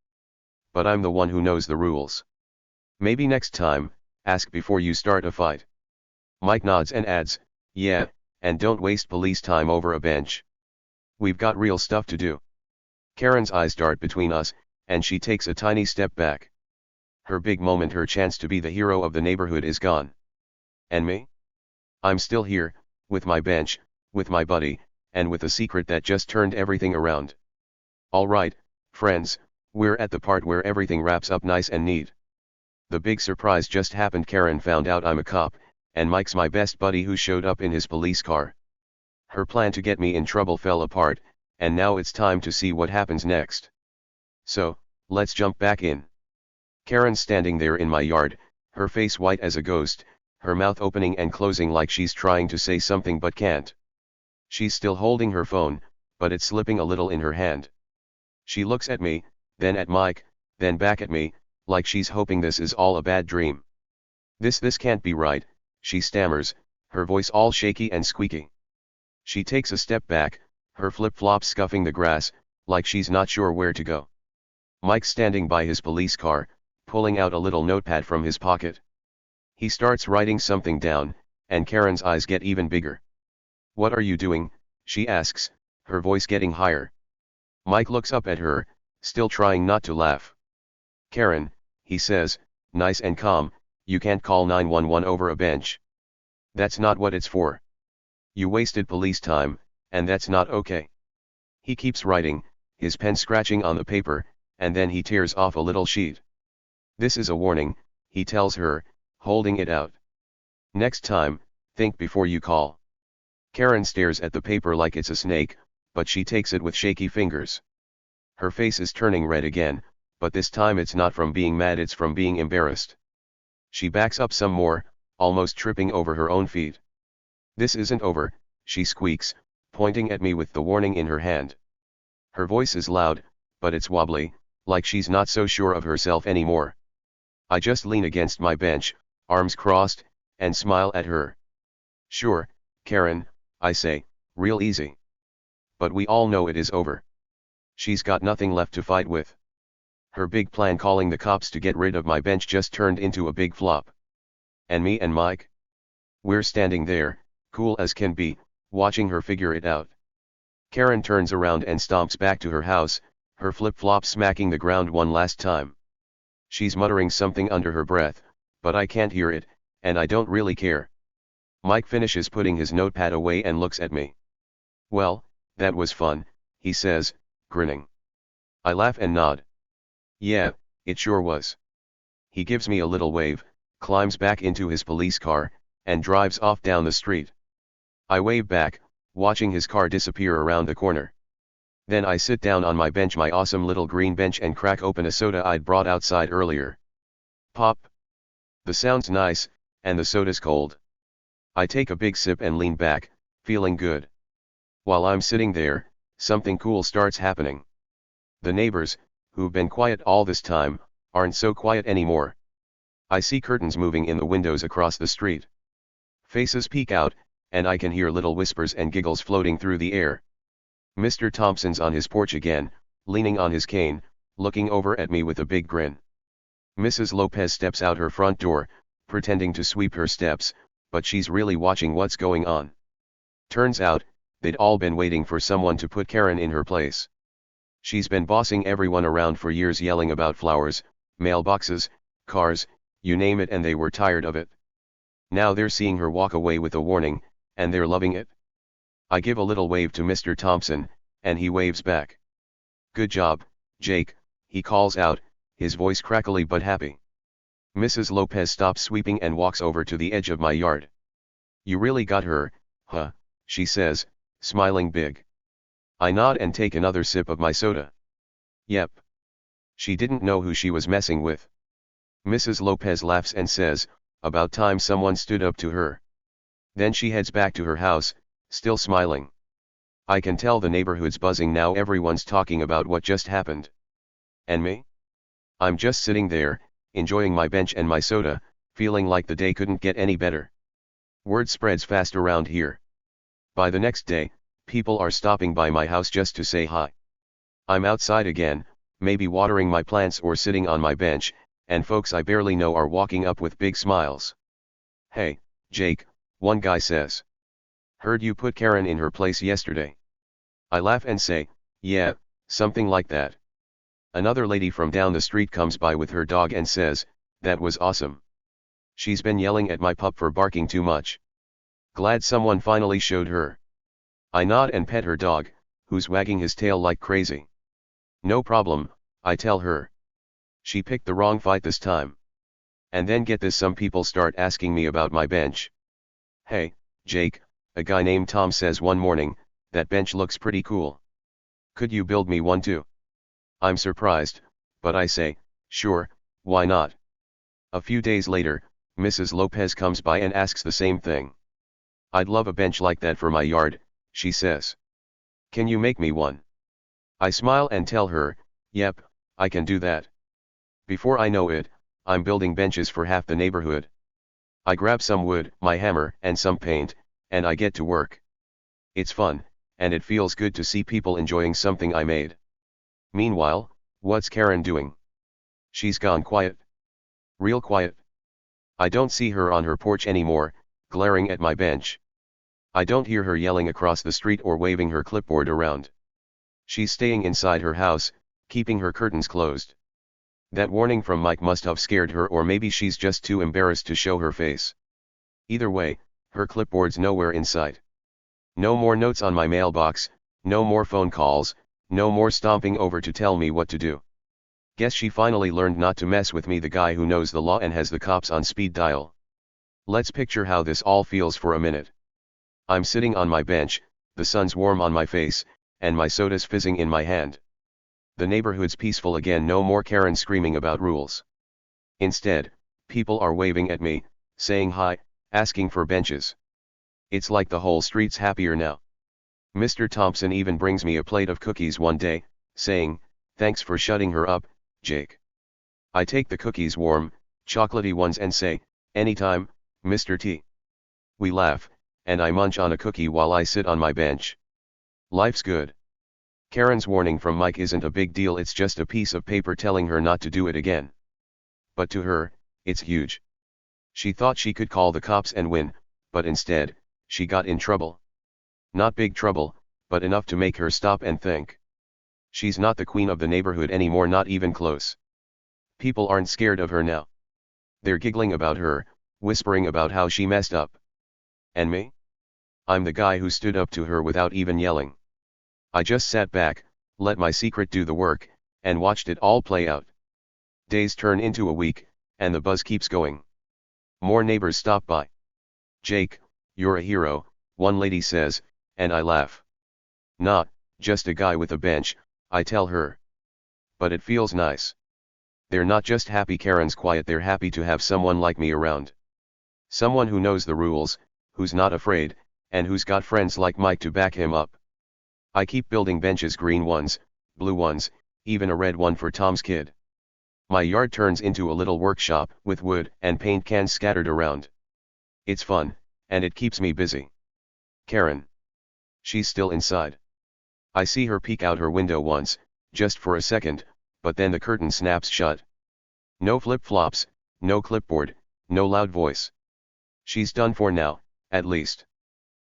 But I'm the one who knows the rules. Maybe next time, ask before you start a fight. Mike nods and adds, yeah, and don't waste police time over a bench. We've got real stuff to do. Karen's eyes dart between us, and she takes a tiny step back. Her big moment, her chance to be the hero of the neighborhood is gone. And me? I'm still here, with my bench, with my buddy, and with a secret that just turned everything around. All right, friends, we're at the part where everything wraps up nice and neat. The big surprise just happened. Karen found out I'm a cop, and Mike's my best buddy who showed up in his police car. Her plan to get me in trouble fell apart, and now it's time to see what happens next. So, let's jump back in. Karen's standing there in my yard, her face white as a ghost, her mouth opening and closing like she's trying to say something but can't. She's still holding her phone, but it's slipping a little in her hand. She looks at me, then at Mike, then back at me, like she's hoping this is all a bad dream. This can't be right, she stammers, her voice all shaky and squeaky. She takes a step back, her flip-flops scuffing the grass, like she's not sure where to go. Mike's standing by his police car, pulling out a little notepad from his pocket. He starts writing something down, and Karen's eyes get even bigger. What are you doing? She asks, her voice getting higher. Mike looks up at her, still trying not to laugh. Karen, he says, nice and calm, you can't call 911 over a bench. That's not what it's for. You wasted police time, and that's not okay. He keeps writing, his pen scratching on the paper, and then he tears off a little sheet. This is a warning, he tells her, holding it out. Next time, think before you call. Karen stares at the paper like it's a snake, but she takes it with shaky fingers. Her face is turning red again, but this time it's not from being mad, it's from being embarrassed. She backs up some more, almost tripping over her own feet. This isn't over, she squeaks, pointing at me with the warning in her hand. Her voice is loud, but it's wobbly, like she's not so sure of herself anymore. I just lean against my bench, arms crossed, and smile at her. Sure, Karen, I say, real easy. But we all know it is over. She's got nothing left to fight with. Her big plan calling the cops to get rid of my bench just turned into a big flop. And me and Mike? We're standing there, cool as can be, watching her figure it out. Karen turns around and stomps back to her house, her flip-flops smacking the ground one last time. She's muttering something under her breath, but I can't hear it, and I don't really care. Mike finishes putting his notepad away and looks at me. "Well, that was fun," he says, grinning. I laugh and nod. "Yeah, it sure was." He gives me a little wave, climbs back into his police car, and drives off down the street. I wave back, watching his car disappear around the corner. Then I sit down on my bench, my awesome little green bench, and crack open a soda I'd brought outside earlier. Pop. The sound's nice, and the soda's cold. I take a big sip and lean back, feeling good. While I'm sitting there, something cool starts happening. The neighbors, who've been quiet all this time, aren't so quiet anymore. I see curtains moving in the windows across the street. Faces peek out, and I can hear little whispers and giggles floating through the air. Mr. Thompson's on his porch again, leaning on his cane, looking over at me with a big grin. Mrs. Lopez steps out her front door, pretending to sweep her steps, but she's really watching what's going on. Turns out, they'd all been waiting for someone to put Karen in her place. She's been bossing everyone around for years, yelling about flowers, mailboxes, cars, you name it, and they were tired of it. Now they're seeing her walk away with a warning, and they're loving it. I give a little wave to Mr. Thompson, and he waves back. "Good job, Jake," he calls out, his voice crackly but happy. Mrs. Lopez stops sweeping and walks over to the edge of my yard. "You really got her, huh?" she says, smiling big. I nod and take another sip of my soda. "Yep. She didn't know who she was messing with." Mrs. Lopez laughs and says, "About time someone stood up to her." Then she heads back to her house, still smiling. I can tell the neighborhood's buzzing now, everyone's talking about what just happened. And me? I'm just sitting there, enjoying my bench and my soda, feeling like the day couldn't get any better. Word spreads fast around here. By the next day, people are stopping by my house just to say hi. I'm outside again, maybe watering my plants or sitting on my bench, and folks I barely know are walking up with big smiles. "Hey, Jake," one guy says. "Heard you put Karen in her place yesterday." I laugh and say, "Yeah, something like that." Another lady from down the street comes by with her dog and says, "That was awesome. She's been yelling at my pup for barking too much. Glad someone finally showed her." I nod and pet her dog, who's wagging his tail like crazy. "No problem," I tell her. She picked the wrong fight this time. And then get this, some people start asking me about my bench. "Hey, Jake," a guy named Tom says one morning, "that bench looks pretty cool. Could you build me one too?" I'm surprised, but I say, "Sure, why not?" A few days later, Mrs. Lopez comes by and asks the same thing. "I'd love a bench like that for my yard," she says. "Can you make me one?" I smile and tell her, "Yep, I can do that." Before I know it, I'm building benches for half the neighborhood. I grab some wood, my hammer, and some paint, and I get to work. It's fun, and it feels good to see people enjoying something I made. Meanwhile, what's Karen doing? She's gone quiet. Real quiet. I don't see her on her porch anymore, glaring at my bench. I don't hear her yelling across the street or waving her clipboard around. She's staying inside her house, keeping her curtains closed. That warning from Mike must have scared her, or maybe she's just too embarrassed to show her face. Either way, her clipboard's nowhere in sight. No more notes on my mailbox, no more phone calls, no more stomping over to tell me what to do. Guess she finally learned not to mess with me, the guy who knows the law and has the cops on speed dial. Let's picture how this all feels for a minute. I'm sitting on my bench, the sun's warm on my face, and my soda's fizzing in my hand. The neighborhood's peaceful again, no more Karen screaming about rules. Instead, people are waving at me, saying hi, asking for benches. It's like the whole street's happier now. Mr. Thompson even brings me a plate of cookies one day, saying, "Thanks for shutting her up, Jake." I take the cookies, warm, chocolatey ones, and say, "Anytime, Mr. T." We laugh, and I munch on a cookie while I sit on my bench. Life's good. Karen's warning from Mike isn't a big deal, it's just a piece of paper telling her not to do it again. But to her, it's huge. She thought she could call the cops and win, but instead, she got in trouble. Not big trouble, but enough to make her stop and think. She's not the queen of the neighborhood anymore, not even close. People aren't scared of her now. They're giggling about her, whispering about how she messed up. And me? I'm the guy who stood up to her without even yelling. I just sat back, let my secret do the work, and watched it all play out. Days turn into a week, and the buzz keeps going. More neighbors stop by. "Jake, you're a hero," one lady says, and I laugh. "Not, just a guy with a bench," I tell her. But it feels nice. They're not just happy Karen's quiet, they're happy to have someone like me around. Someone who knows the rules, who's not afraid, and who's got friends like Mike to back him up. I keep building benches, green ones, blue ones, even a red one for Tom's kid. My yard turns into a little workshop with wood and paint cans scattered around. It's fun, and it keeps me busy. Karen. She's still inside. I see her peek out her window once, just for a second, but then the curtain snaps shut. No flip-flops, no clipboard, no loud voice. She's done for now, at least.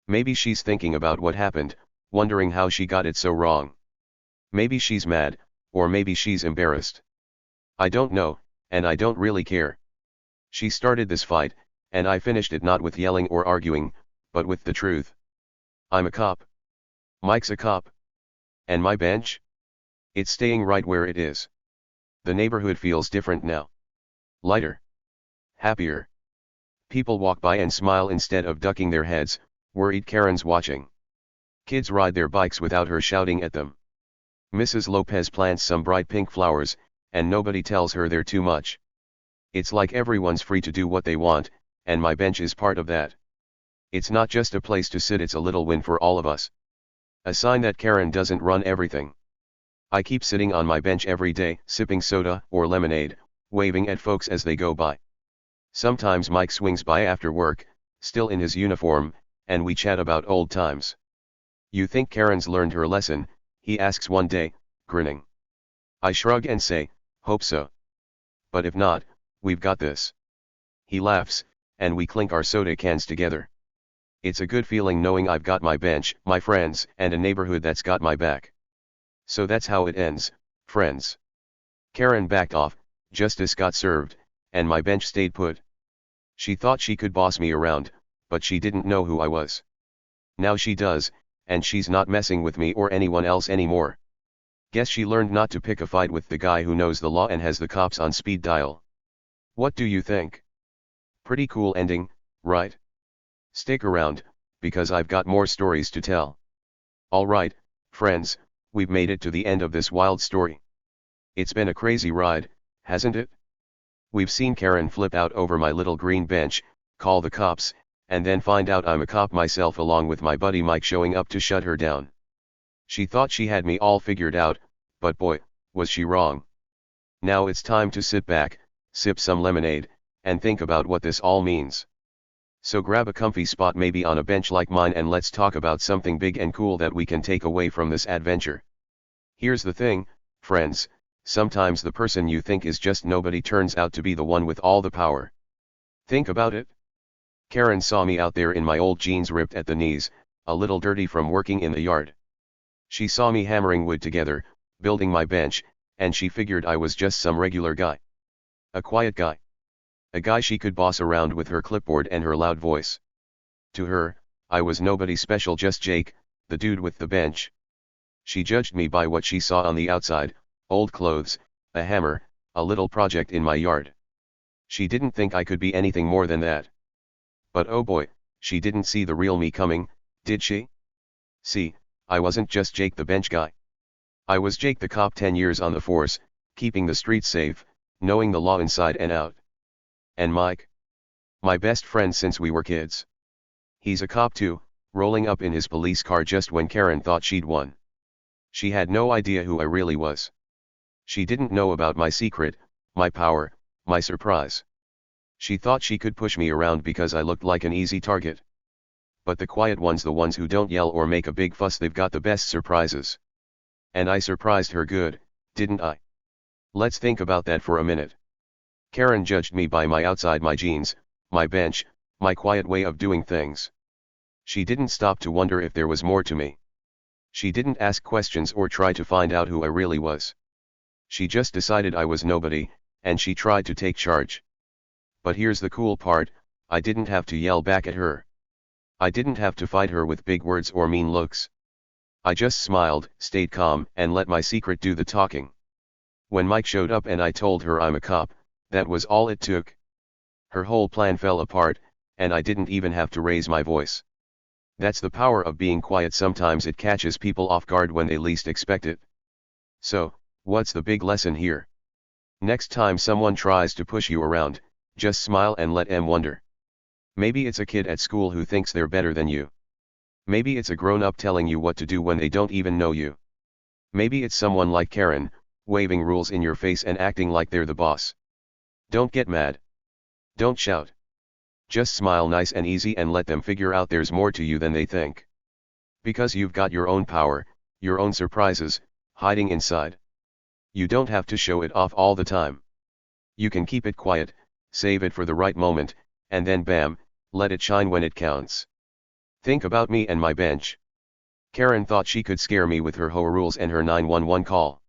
Maybe she's thinking about what happened, wondering how she got it so wrong. Maybe she's mad, or maybe she's embarrassed. I don't know, and I don't really care. She started this fight, and I finished it not with yelling or arguing, but with the truth. I'm a cop. Mike's a cop. And my bench? It's staying right where it is. The neighborhood feels different now. Lighter. Happier. People walk by and smile instead of ducking their heads, worried Karen's watching. Kids ride their bikes without her shouting at them. Mrs. Lopez plants some bright pink flowers, and nobody tells her they're too much. It's like everyone's free to do what they want, and my bench is part of that. It's not just a place to sit, it's a little win for all of us. A sign that Karen doesn't run everything. I keep sitting on my bench every day, sipping soda or lemonade, waving at folks as they go by. Sometimes Mike swings by after work, still in his uniform, and we chat about old times. "You think Karen's learned her lesson?" he asks one day, grinning. I shrug and say, "Hope so. But if not, we've got this." He laughs, and we clink our soda cans together. It's a good feeling knowing I've got my bench, my friends, and a neighborhood that's got my back. So that's how it ends, friends. Karen backed off, justice got served, and my bench stayed put. She thought she could boss me around, but she didn't know who I was. Now she does, and she's not messing with me or anyone else anymore. Guess she learned not to pick a fight with the guy who knows the law and has the cops on speed dial. What do you think? Pretty cool ending, right? Stick around, because I've got more stories to tell. Alright, friends, we've made it to the end of this wild story. It's been a crazy ride, hasn't it? We've seen Karen flip out over my little green bench, call the cops, and then find out I'm a cop myself along with my buddy Mike showing up to shut her down. She thought she had me all figured out, but boy, was she wrong. Now it's time to sit back, sip some lemonade, and think about what this all means. So grab a comfy spot, maybe on a bench like mine, and let's talk about something big and cool that we can take away from this adventure. Here's the thing, friends, sometimes the person you think is just nobody turns out to be the one with all the power. Think about it. Karen saw me out there in my old jeans ripped at the knees, a little dirty from working in the yard. She saw me hammering wood together, building my bench, and she figured I was just some regular guy. A quiet guy. A guy she could boss around with her clipboard and her loud voice. To her, I was nobody special, just Jake, the dude with the bench. She judged me by what she saw on the outside: old clothes, a hammer, a little project in my yard. She didn't think I could be anything more than that. But oh boy, she didn't see the real me coming, did she? See, I wasn't just Jake the bench guy. I was Jake the cop, 10 years on the force, keeping the streets safe, knowing the law inside and out. And Mike? My best friend since we were kids. He's a cop too, rolling up in his police car just when Karen thought she'd won. She had no idea who I really was. She didn't know about my secret, my power, my surprise. She thought she could push me around because I looked like an easy target. But the quiet ones, the ones who don't yell or make a big fuss, they've got the best surprises. And I surprised her good, didn't I? Let's think about that for a minute. Karen judged me by my outside, my jeans, my bench, my quiet way of doing things. She didn't stop to wonder if there was more to me. She didn't ask questions or try to find out who I really was. She just decided I was nobody, and she tried to take charge. But here's the cool part, I didn't have to yell back at her. I didn't have to fight her with big words or mean looks. I just smiled, stayed calm, and let my secret do the talking. When Mike showed up and I told her I'm a cop, that was all it took. Her whole plan fell apart, and I didn't even have to raise my voice. That's the power of being quiet. Sometimes it catches people off guard when they least expect it. So, what's the big lesson here? Next time someone tries to push you around, just smile and let them wonder. Maybe it's a kid at school who thinks they're better than you. Maybe it's a grown-up telling you what to do when they don't even know you. Maybe it's someone like Karen, waving rules in your face and acting like they're the boss. Don't get mad. Don't shout. Just smile nice and easy and let them figure out there's more to you than they think. Because you've got your own power, your own surprises, hiding inside. You don't have to show it off all the time. You can keep it quiet, save it for the right moment, and then bam, let it shine when it counts. Think about me and my bench. Karen thought she could scare me with her HOA rules and her 911 call.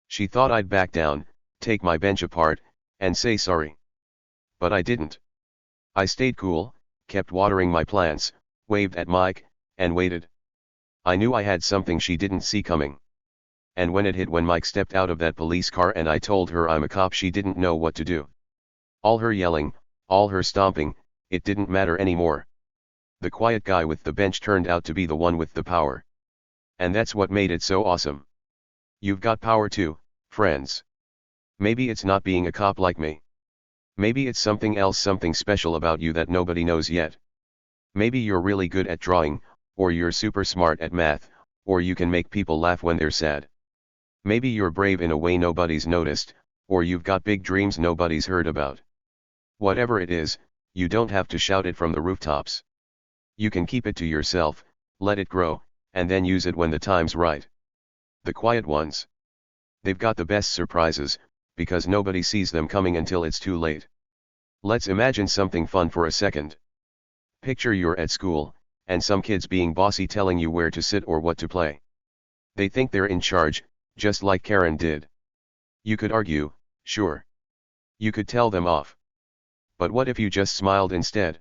She thought I'd back down, take my bench apart, and say sorry. But I didn't. I stayed cool, kept watering my plants, waved at Mike, and waited. I knew I had something she didn't see coming. And when it hit, when Mike stepped out of that police car and I told her I'm a cop, she didn't know what to do. All her yelling, all her stomping, it didn't matter anymore. The quiet guy with the bench turned out to be the one with the power. And that's what made it so awesome. You've got power too, friends. Maybe it's not being a cop like me. Maybe it's something else, something special about you that nobody knows yet. Maybe you're really good at drawing, or you're super smart at math, or you can make people laugh when they're sad. Maybe you're brave in a way nobody's noticed, or you've got big dreams nobody's heard about. Whatever it is, you don't have to shout it from the rooftops. You can keep it to yourself, let it grow, and then use it when the time's right. The quiet ones. They've got the best surprises, because nobody sees them coming until it's too late. Let's imagine something fun for a second. Picture you're at school, and some kid's being bossy, telling you where to sit or what to play. They think they're in charge, just like Karen did. You could argue, sure. You could tell them off. But what if you just smiled instead?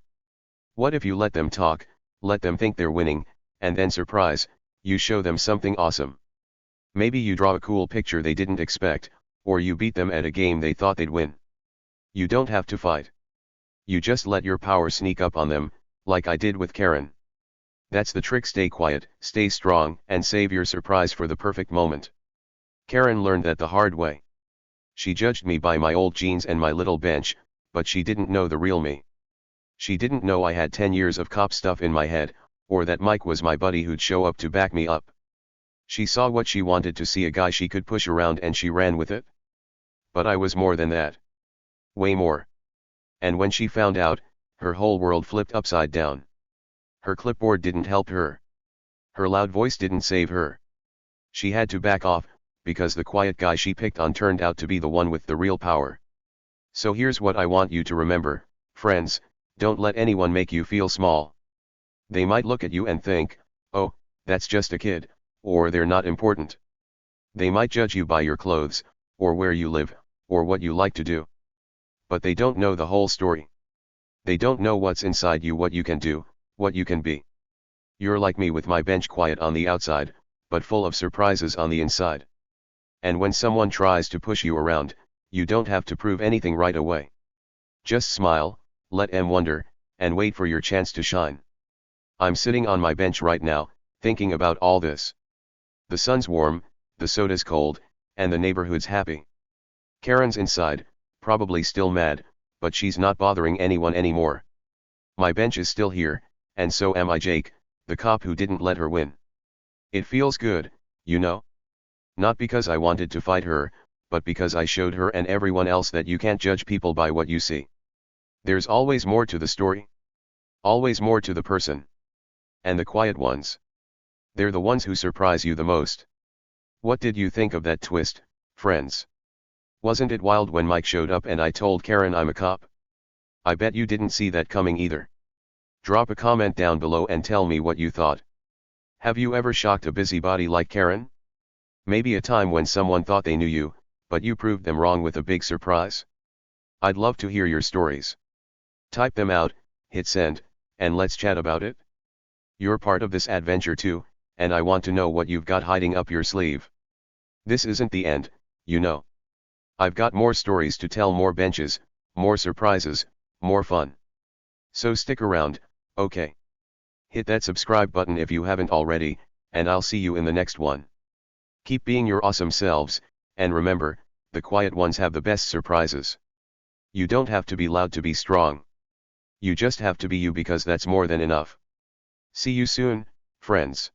What if you let them talk, let them think they're winning, and then surprise, you show them something awesome? Maybe you draw a cool picture they didn't expect, or you beat them at a game they thought they'd win. You don't have to fight. You just let your power sneak up on them, like I did with Karen. That's the trick. Stay quiet, stay strong, and save your surprise for the perfect moment. Karen learned that the hard way. She judged me by my old jeans and my little bench, but she didn't know the real me. She didn't know I had 10 years of cop stuff in my head, or that Mike was my buddy who'd show up to back me up. She saw what she wanted to see, a guy she could push around, and she ran with it. But I was more than that. Way more. And when she found out, her whole world flipped upside down. Her clipboard didn't help her. Her loud voice didn't save her. She had to back off, because the quiet guy she picked on turned out to be the one with the real power. So here's what I want you to remember, friends: don't let anyone make you feel small. They might look at you and think, oh, that's just a kid, or they're not important. They might judge you by your clothes, or where you live, or what you like to do. But they don't know the whole story. They don't know what's inside you, what you can do, what you can be. You're like me with my bench, quiet on the outside, but full of surprises on the inside. And when someone tries to push you around, you don't have to prove anything right away. Just smile, let them wonder, and wait for your chance to shine. I'm sitting on my bench right now, thinking about all this. The sun's warm, the soda's cold, and the neighborhood's happy. Karen's inside, probably still mad, but she's not bothering anyone anymore. My bench is still here, and so am I, Jake, the cop who didn't let her win. It feels good, you know? Not because I wanted to fight her, but because I showed her and everyone else that you can't judge people by what you see. There's always more to the story. Always more to the person. And the quiet ones. They're the ones who surprise you the most. What did you think of that twist, friends? Wasn't it wild when Mike showed up and I told Karen I'm a cop? I bet you didn't see that coming either. Drop a comment down below and tell me what you thought. Have you ever shocked a busybody like Karen? Maybe a time when someone thought they knew you, but you proved them wrong with a big surprise? I'd love to hear your stories. Type them out, hit send, and let's chat about it. You're part of this adventure too, and I want to know what you've got hiding up your sleeve. This isn't the end, you know. I've got more stories to tell, more benches, more surprises, more fun. So stick around, okay? Hit that subscribe button if you haven't already, and I'll see you in the next one. Keep being your awesome selves, and remember, the quiet ones have the best surprises. You don't have to be loud to be strong. You just have to be you, because that's more than enough. See you soon, friends.